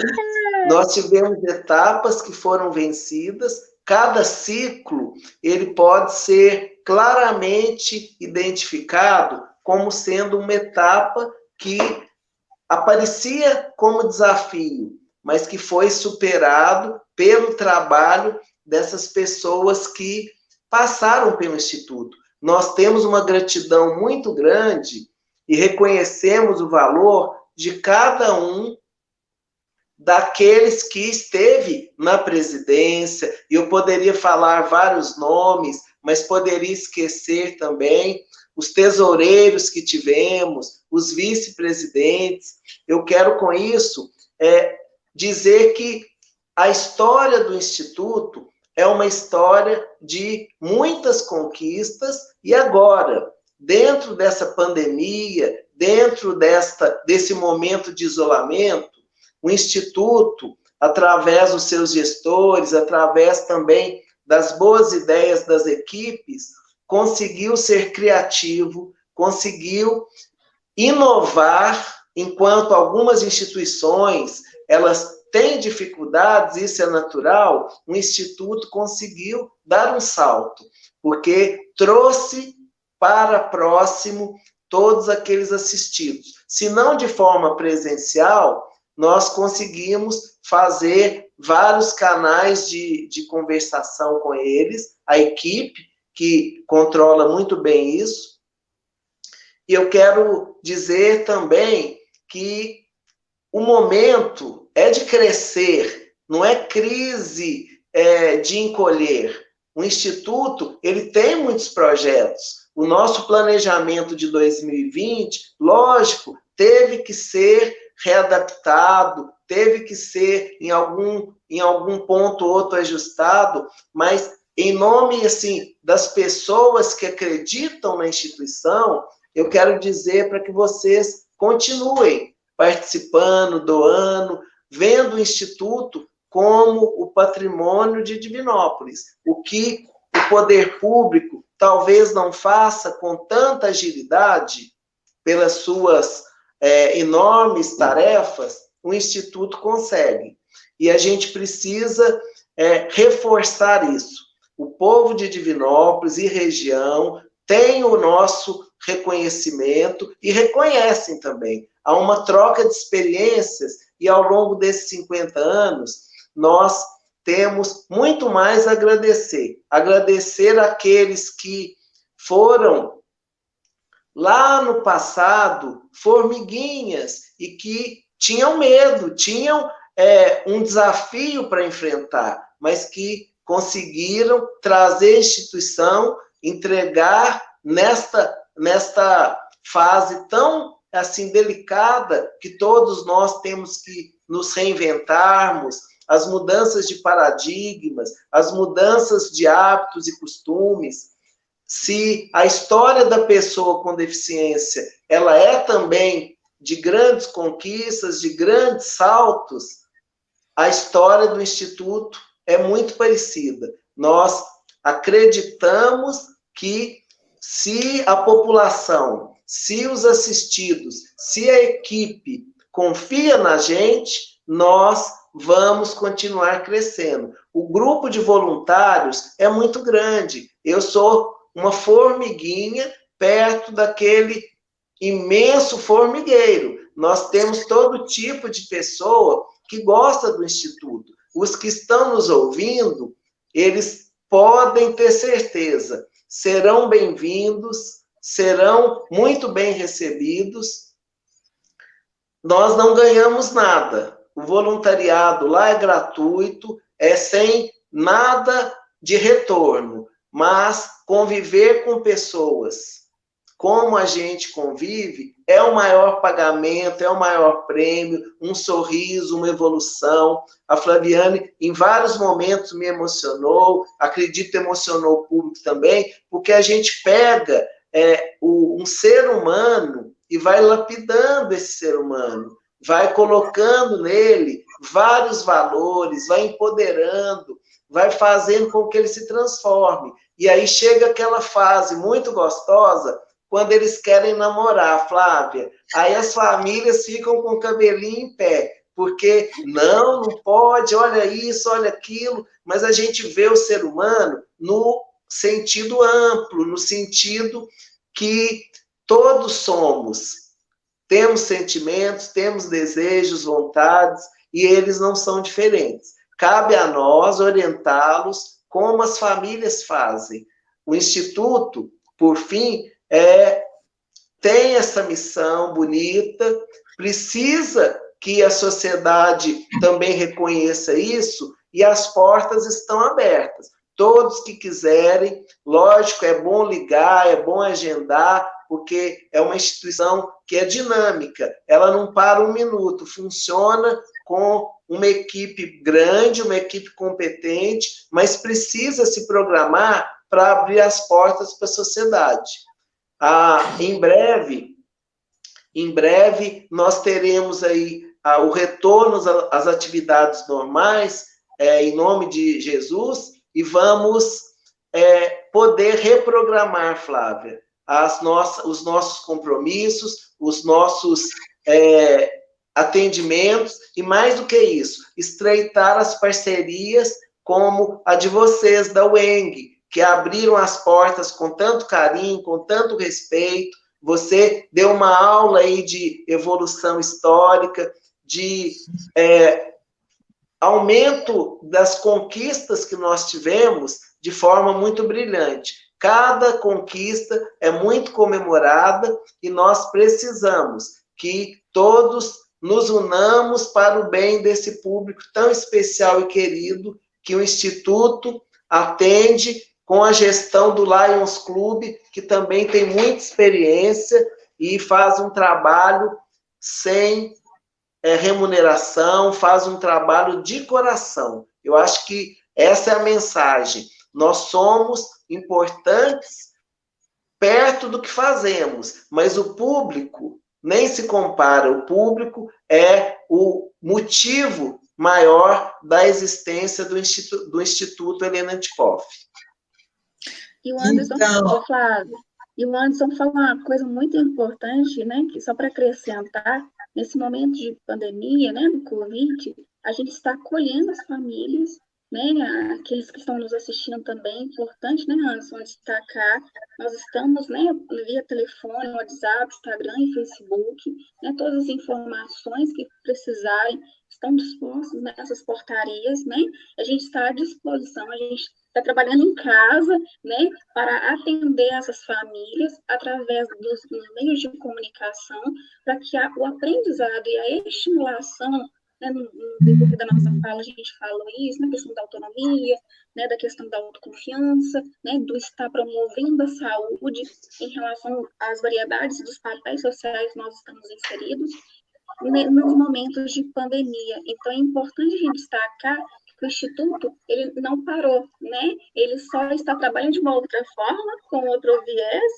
Nós tivemos etapas que foram vencidas. Cada ciclo, ele pode ser claramente identificado como sendo uma etapa que aparecia como desafio, mas que foi superado pelo trabalho dessas pessoas que passaram pelo Instituto. Nós temos uma gratidão muito grande e reconhecemos o valor de cada um daqueles que esteve na presidência. Eu poderia falar vários nomes, mas poderia esquecer também os tesoureiros que tivemos, os vice-presidentes. Eu quero, com isso, dizer que a história do Instituto é uma história de muitas conquistas, e agora, dentro dessa pandemia, dentro desse momento de isolamento, o Instituto através dos seus gestores, através também das boas ideias das equipes, conseguiu ser criativo, conseguiu inovar, enquanto algumas instituições, elas têm dificuldades, isso é natural, o Instituto conseguiu dar um salto, porque trouxe para próximo todos aqueles assistidos. Se não de forma presencial, nós conseguimos fazer vários canais de conversação com eles, a equipe que controla muito bem isso. E eu quero dizer também que o momento é de crescer, não é crise de encolher. O Instituto, ele tem muitos projetos. O nosso planejamento de 2020, lógico, teve que ser readaptado, teve que ser em algum ponto ou outro ajustado, mas em nome, assim, das pessoas que acreditam na instituição, eu quero dizer para que vocês continuem participando, doando, vendo o Instituto como o patrimônio de Divinópolis, o que o poder público talvez não faça com tanta agilidade pelas suas enormes tarefas, o Instituto consegue. E a gente precisa reforçar isso. O povo de Divinópolis e região tem o nosso reconhecimento e reconhecem também. Há uma troca de experiências e ao longo desses 50 anos, nós temos muito mais a agradecer. Agradecer àqueles que foram lá no passado formiguinhas e que tinham medo, tinham um desafio para enfrentar, mas que conseguiram trazer a instituição, entregar nesta fase tão assim delicada que todos nós temos que nos reinventarmos, as mudanças de paradigmas, as mudanças de hábitos e costumes. Se a história da pessoa com deficiência, ela é também de grandes conquistas, de grandes saltos, a história do Instituto é muito parecida. Nós acreditamos que se a população, se os assistidos, se a equipe confia na gente, nós vamos continuar crescendo. O grupo de voluntários é muito grande. Eu sou uma formiguinha perto daquele imenso formigueiro. Nós temos todo tipo de pessoa que gosta do Instituto. Os que estão nos ouvindo, eles podem ter certeza, serão bem-vindos, serão muito bem recebidos. Nós não ganhamos nada. O voluntariado lá é gratuito, é sem nada de retorno, mas conviver com pessoas, como a gente convive, é o maior pagamento, é o maior prêmio, um sorriso, uma evolução. A Flaviane, em vários momentos, me emocionou, acredito emocionou o público também, porque a gente pega um ser humano e vai lapidando esse ser humano, vai colocando nele vários valores, vai empoderando, vai fazendo com que ele se transforme. E aí chega aquela fase muito gostosa, quando eles querem namorar, Flávia. Aí as famílias ficam com o cabelinho em pé, porque não pode, olha isso, olha aquilo, mas a gente vê o ser humano no sentido amplo, no sentido que todos somos. Temos sentimentos, temos desejos, vontades, e eles não são diferentes. Cabe a nós orientá-los como as famílias fazem. O Instituto, por fim, tem essa missão bonita, precisa que a sociedade também reconheça isso, e as portas estão abertas. Todos que quiserem, lógico, é bom ligar, é bom agendar, porque é uma instituição que é dinâmica, ela não para um minuto, funciona com uma equipe grande, uma equipe competente, mas precisa se programar para abrir as portas para a sociedade. Em breve, nós teremos aí o retorno às atividades normais, em nome de Jesus, e vamos poder reprogramar, Flávia, os nossos compromissos, os nossos atendimentos, e mais do que isso, estreitar as parcerias como a de vocês, da UENG, que abriram as portas com tanto carinho, com tanto respeito. Você deu uma aula aí de evolução histórica, de aumento das conquistas que nós tivemos de forma muito brilhante. Cada conquista é muito comemorada e nós precisamos que todos nos unamos para o bem desse público tão especial e querido que o Instituto atende com a gestão do Lions Club, que também tem muita experiência e faz um trabalho sem remuneração, faz um trabalho de coração. Eu acho que essa é a mensagem. Nós somos importantes perto do que fazemos, mas o público nem se compara. O público é o motivo maior da existência do Instituto Helena Antipoffi. E o Anderson, Flávio, e o Anderson falou uma coisa muito importante, né, que só para acrescentar, nesse momento de pandemia, né, do Covid, a gente está acolhendo as famílias, né, aqueles que estão nos assistindo também, importante, né, Anderson, destacar, nós estamos, né, via telefone, WhatsApp, Instagram e Facebook, né, todas as informações que precisarem estão dispostas nessas portarias, né, a gente está à disposição, a gente está trabalhando em casa, né, para atender essas famílias através dos meios de comunicação, para que o aprendizado e a estimulação, né, no decorrer da nossa fala, a gente falou isso, na questão da autonomia, né, da questão da autoconfiança, né, do estar promovendo a saúde em relação às variedades dos papéis sociais que nós estamos inseridos, né, nos momentos de pandemia. Então, é importante a gente destacar que o Instituto, ele não parou, né? Ele só está trabalhando de uma outra forma, com outro viés,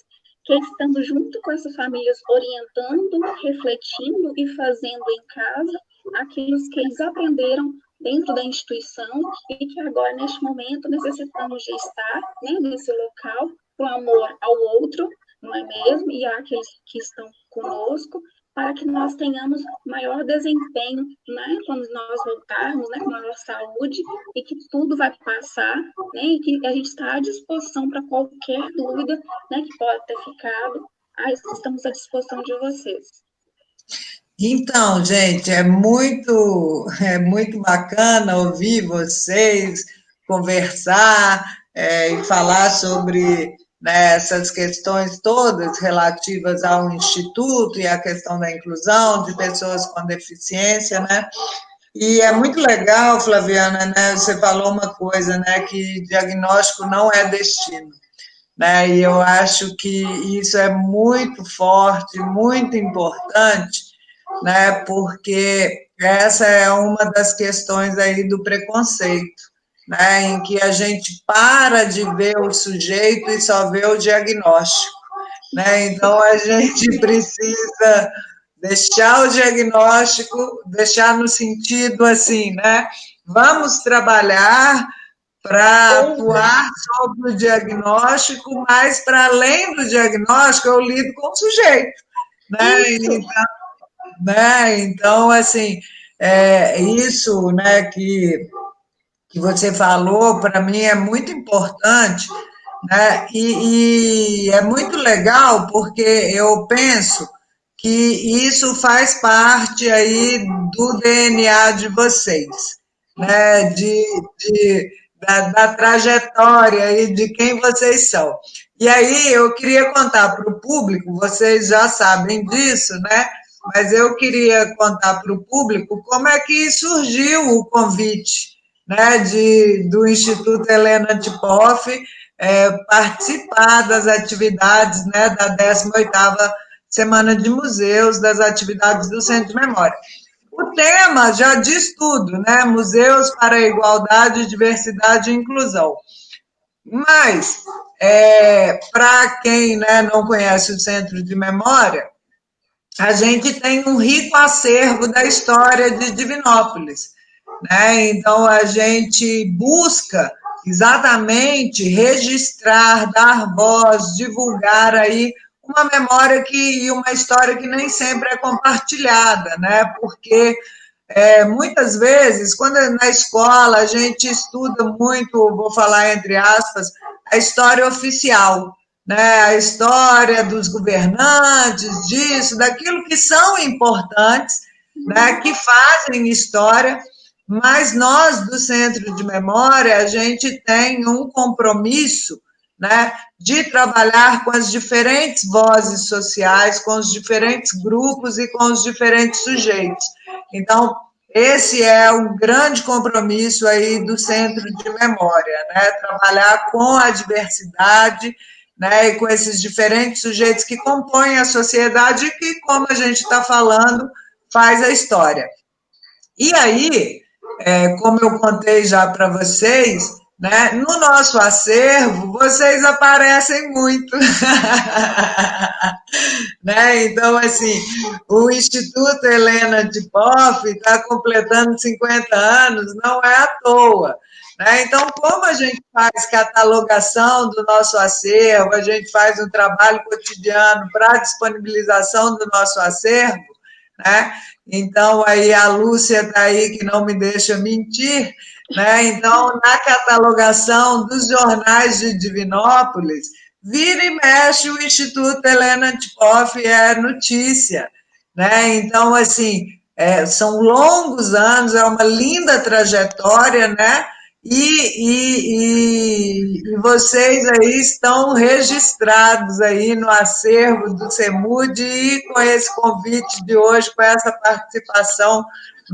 que é estando junto com essas famílias, orientando, refletindo e fazendo em casa aquilo que eles aprenderam dentro da instituição e que agora, neste momento, necessitamos de estar, né, nesse local, por amor ao outro, não é mesmo? E àqueles que estão conosco, para que nós tenhamos maior desempenho, né, quando nós voltarmos, né, com maior saúde, e que tudo vai passar, né, e que a gente está à disposição para qualquer dúvida, né, que pode ter ficado, estamos à disposição de vocês. Então, gente, é muito bacana ouvir vocês conversar e falar sobre, né, essas questões todas relativas ao Instituto e à questão da inclusão de pessoas com deficiência, né? E é muito legal, Flaviana, né? Você falou uma coisa, né? Que diagnóstico não é destino, né? E eu acho que isso é muito forte, muito importante, né? Porque essa é uma das questões aí do preconceito, né, em que a gente para de ver o sujeito e só vê o diagnóstico, né? Então, a gente precisa deixar o diagnóstico, deixar no sentido assim, né? Vamos trabalhar para atuar sobre o diagnóstico, mas, para além do diagnóstico, eu lido com o sujeito, né? Então, assim, isso, né, que você falou, para mim é muito importante, né? E é muito legal, porque eu penso que isso faz parte aí do DNA de vocês, né? Da trajetória aí de quem vocês são. E aí eu queria contar para o público, vocês já sabem disso, né? Mas eu queria contar para o público como é que surgiu o convite, né, do Instituto Helena Antipoffi participar das atividades, né, da 18ª Semana de Museus, das atividades do Centro de Memória. O tema já diz tudo, né? Museus para a Igualdade, Diversidade e Inclusão. Mas, para quem, né, não conhece o Centro de Memória, a gente tem um rico acervo da história de Divinópolis, né? Então, a gente busca exatamente registrar, dar voz, divulgar aí uma memória e uma história que nem sempre é compartilhada, né? Porque muitas vezes, quando na escola a gente estuda muito, vou falar entre aspas, a história oficial, né? A história dos governantes, disso, daquilo que são importantes, né? Que fazem história, mas nós do Centro de Memória, a gente tem um compromisso, né? De trabalhar com as diferentes vozes sociais, com os diferentes grupos e com os diferentes sujeitos. Então, esse é um grande compromisso aí do Centro de Memória, né? Trabalhar com a diversidade, né? E com esses diferentes sujeitos que compõem a sociedade e que, como a gente está falando, faz a história. E aí, como eu contei já para vocês, né, no nosso acervo, vocês aparecem muito. Né? Então, assim, o Instituto Helena de Poff está completando 50 anos, não é à toa. Né? Então, como a gente faz catalogação do nosso acervo, a gente faz um trabalho cotidiano para a disponibilização do nosso acervo, né? Então, aí a Lúcia está aí, que não me deixa mentir, né? Então, na catalogação dos jornais de Divinópolis, vira e mexe o Instituto Helena Tikoff é notícia, né? Então, assim, são longos anos, é uma linda trajetória, né? E vocês aí estão registrados aí no acervo do CEMUD e com esse convite de hoje, com essa participação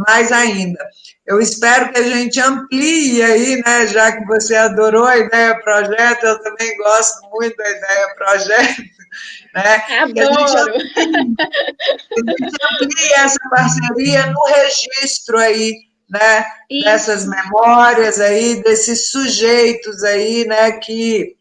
mais ainda. Eu espero que a gente amplie aí, né, já que você adorou a ideia projeto, eu também gosto muito da ideia projeto, né? Adoro! Que a gente amplie essa parceria no registro aí, né, dessas memórias aí, desses sujeitos aí, né, que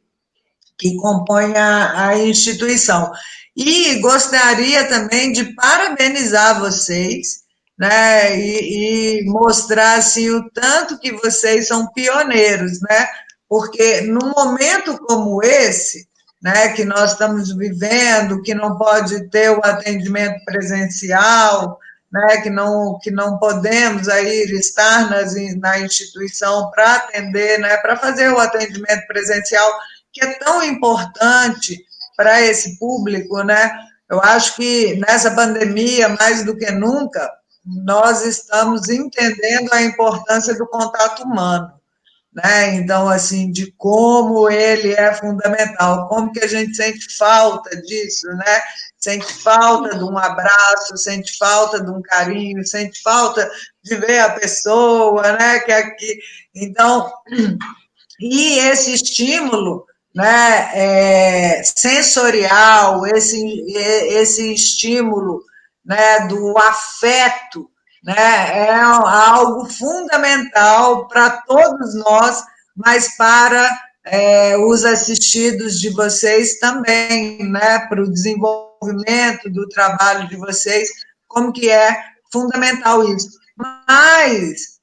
compõem a instituição. E gostaria também de parabenizar vocês, né, e mostrar assim, o tanto que vocês são pioneiros, né, porque num momento como esse, né, que nós estamos vivendo, que não pode ter o atendimento presencial, né, que não podemos aí estar na instituição para atender, né, para fazer o atendimento presencial, que é tão importante para esse público, né? Eu acho que nessa pandemia, mais do que nunca, nós estamos entendendo a importância do contato humano, né? Então, assim, de como ele é fundamental, como que a gente sente falta disso, né? Sente falta de um abraço, sente falta de um carinho, sente falta de ver a pessoa, né? Então, e esse estímulo, né, sensorial, esse estímulo, né, do afeto, né, é algo fundamental para todos nós, mas para os assistidos de vocês também, né, para o desenvolvimento do trabalho de vocês, como que é fundamental isso. Mas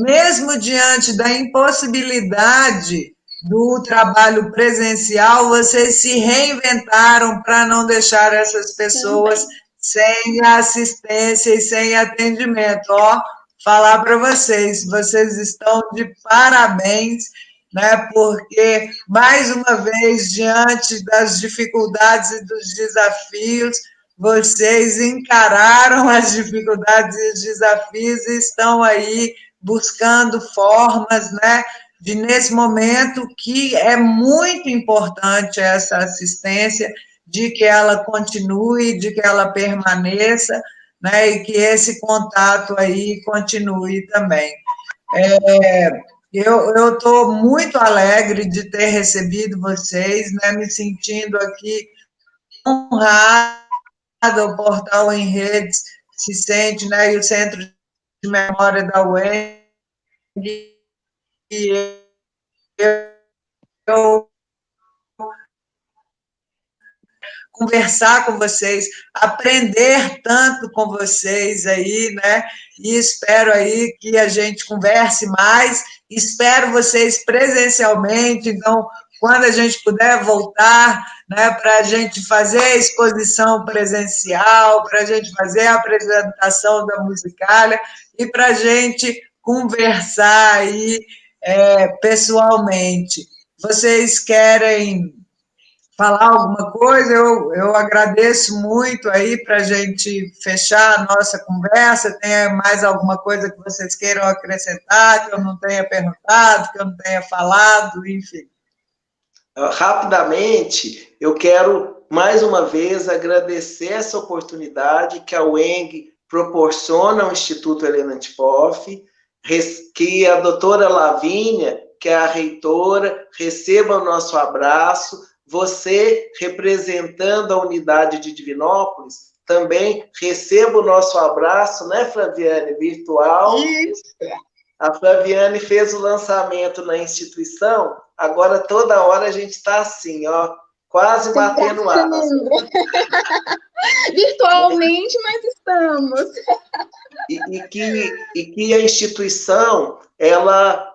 mesmo diante da impossibilidade do trabalho presencial, vocês se reinventaram para não deixar essas pessoas sem assistência e sem atendimento. Ó, falar para vocês, vocês estão de parabéns, né? Porque, mais uma vez, diante das dificuldades e dos desafios, vocês encararam as dificuldades e os desafios e estão aí buscando formas, né, de nesse momento que é muito importante essa assistência, de que ela continue, de que ela permaneça, né, e que esse contato aí continue também. Eu estou muito alegre de ter recebido vocês, né, me sentindo aqui honrada, o Portal em Redes se sente, né, e o Centro de Memória da UEM, e eu conversar com vocês, aprender tanto com vocês aí, né? E espero aí que a gente converse mais, espero vocês presencialmente, então, quando a gente puder voltar, né, para a gente fazer a exposição presencial, para a gente fazer a apresentação da Musicália e para a gente conversar aí pessoalmente. Vocês querem falar alguma coisa? Eu agradeço muito aí para a gente fechar a nossa conversa. Tem mais alguma coisa que vocês queiram acrescentar, que eu não tenha perguntado, que eu não tenha falado, enfim. Rapidamente, eu quero mais uma vez agradecer essa oportunidade que a UENG proporciona ao Instituto Helena Antipoff, que a doutora Lavínia, que é a reitora, receba o nosso abraço. Você, representando a unidade de Divinópolis, também receba o nosso abraço, né, Flaviane, virtual. Isso. A Flaviane fez o lançamento na instituição, agora toda hora a gente está assim, ó, quase batendo asas. Virtualmente, mas estamos. E que a instituição,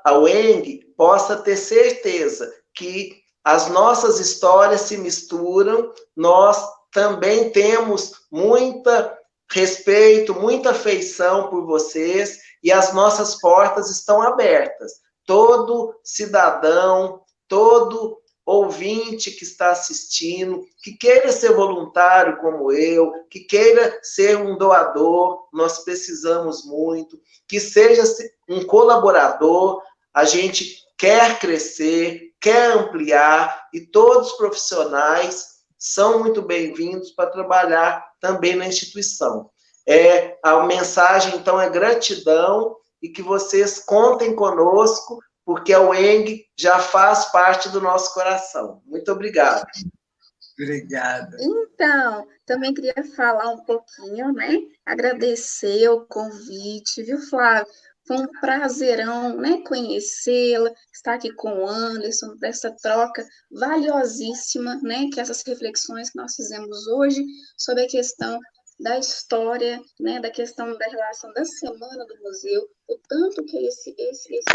a UENG, possa ter certeza que as nossas histórias se misturam, nós também temos muito respeito, muita afeição por vocês, e as nossas portas estão abertas. Todo cidadão, todo ouvinte que está assistindo, que queira ser voluntário como eu, que queira ser um doador, nós precisamos muito, que seja um colaborador, a gente quer crescer, quer ampliar, e todos os profissionais são muito bem-vindos para trabalhar também na instituição. A mensagem, então, é gratidão e que vocês contem conosco, porque a UENG já faz parte do nosso coração. Muito obrigado. Obrigada. Então, também queria falar um pouquinho, né? Agradecer o convite, viu, Flávio? Foi um prazerão, né, conhecê-la, estar aqui com o Anderson, dessa troca valiosíssima, né, que essas reflexões que nós fizemos hoje sobre a questão da história, né, da questão da relação da Semana do Museu, o tanto que esse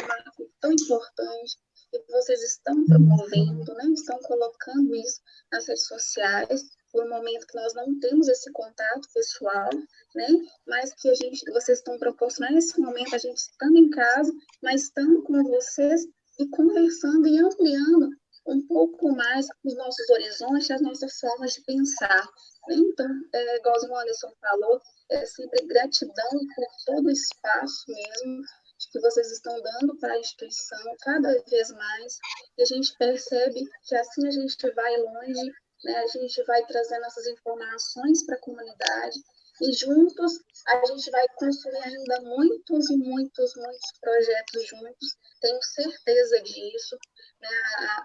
marco é tão importante, e vocês estão promovendo, né, estão colocando isso nas redes sociais, por um momento que nós não temos esse contato pessoal, né, mas que vocês estão proporcionando esse momento, a gente estando em casa, mas estando com vocês e conversando e ampliando um pouco mais os nossos horizontes, as nossas formas de pensar. Então, igual o Anderson falou, é sempre gratidão por todo o espaço mesmo que vocês estão dando para a instituição cada vez mais, e a gente percebe que assim a gente vai longe, né, a gente vai trazendo essas informações para a comunidade, e juntos a gente vai construir ainda muitos e muitos projetos juntos, tenho certeza disso, né?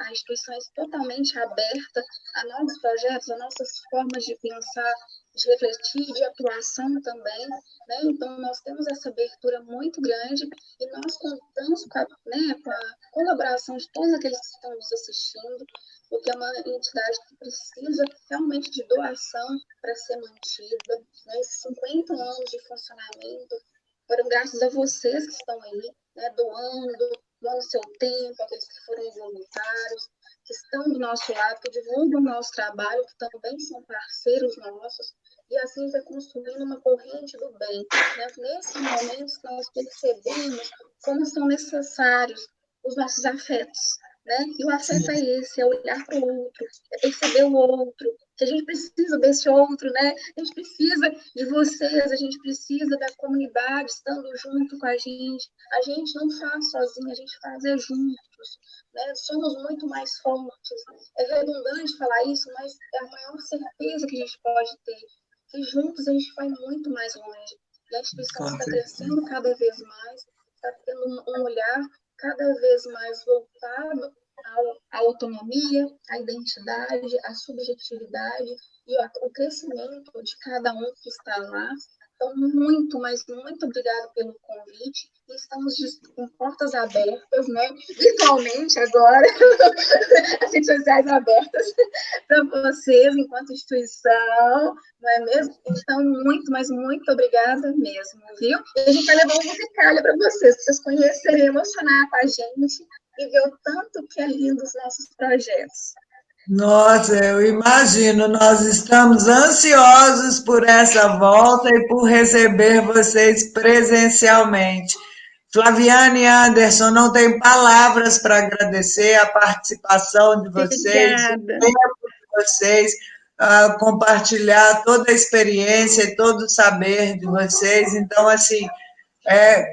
A instituição é totalmente aberta a novos projetos, a nossas formas de pensar, de refletir, de atuação também, né? Então nós temos essa abertura muito grande e nós contamos com a colaboração de todos aqueles que estão nos assistindo, porque é uma entidade que precisa realmente de doação para ser mantida, né? Esses 50 anos de funcionamento foram graças a vocês que estão aí, né, doando seu tempo, aqueles que foram voluntários, que estão do nosso lado, que divulgam o nosso trabalho, que também são parceiros nossos, e assim vai construindo uma corrente do bem. Né? Nesses momentos que nós percebemos como são necessários os nossos afetos, né? E o afeto é esse, é olhar para o outro, é perceber o outro, que a gente precisa desse outro, né? A gente precisa de vocês, a gente precisa da comunidade estando junto com a gente não faz sozinho, a gente faz juntos, né? Somos muito mais fortes, é redundante falar isso, mas é a maior certeza que a gente pode ter, que juntos a gente vai muito mais longe, e a instituição está crescendo cada vez mais, está tendo um olhar cada vez mais voltado à autonomia, à identidade, à subjetividade e o crescimento de cada um que está lá. Então, muito, mas muito obrigada pelo convite estamos com portas abertas, né? Virtualmente agora, as redes sociais abertas para vocês, enquanto instituição, não é mesmo? Então, muito, mas muito obrigada mesmo, viu? E a gente vai levar um musicalho para vocês conhecerem, emocionar com a gente e ver o tanto que é lindo os nossos projetos. Nossa, eu imagino, nós estamos ansiosos por essa volta e por receber vocês presencialmente. Flaviane e Anderson, não tenho palavras para agradecer a participação de vocês, o Obrigada. tempo de vocês, compartilhar toda a experiência e todo o saber de vocês. Então, assim,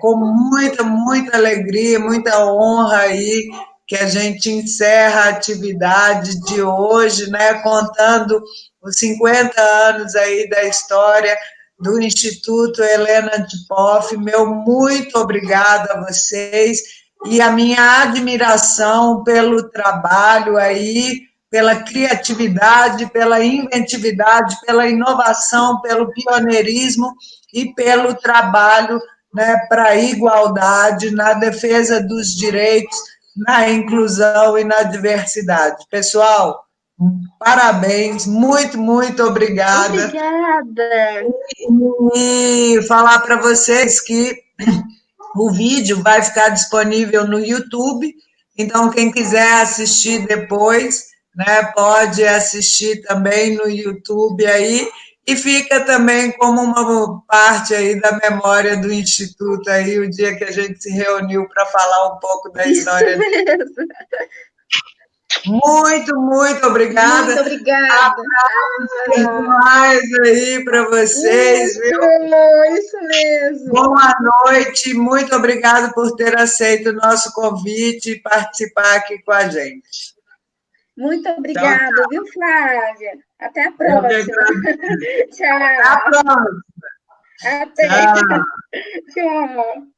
com muita, muita alegria, muita honra aí que a gente encerra a atividade de hoje, né, contando os 50 anos aí da história do Instituto Helena de Poff. Meu muito obrigada a vocês e a minha admiração pelo trabalho aí, pela criatividade, pela inventividade, pela inovação, pelo pioneirismo e pelo trabalho, né, para a igualdade, na defesa dos direitos, na inclusão e na diversidade. Pessoal, parabéns, muito, muito obrigada. Obrigada. E falar para vocês que o vídeo vai ficar disponível no YouTube, então quem quiser assistir depois, né, pode assistir também no YouTube aí, e fica também como uma parte aí da memória do Instituto aí, o dia que a gente se reuniu para falar um pouco da história. Isso mesmo. Muito, muito obrigada. Muito obrigada. Mais aí para vocês, isso, viu? Isso mesmo. Boa noite, muito obrigada por ter aceito o nosso convite e participar aqui com a gente. Muito obrigada, tchau, tchau. Viu, Flávia? Até a próxima. Tchau. Até a próxima. Até. Tchau. Tchau.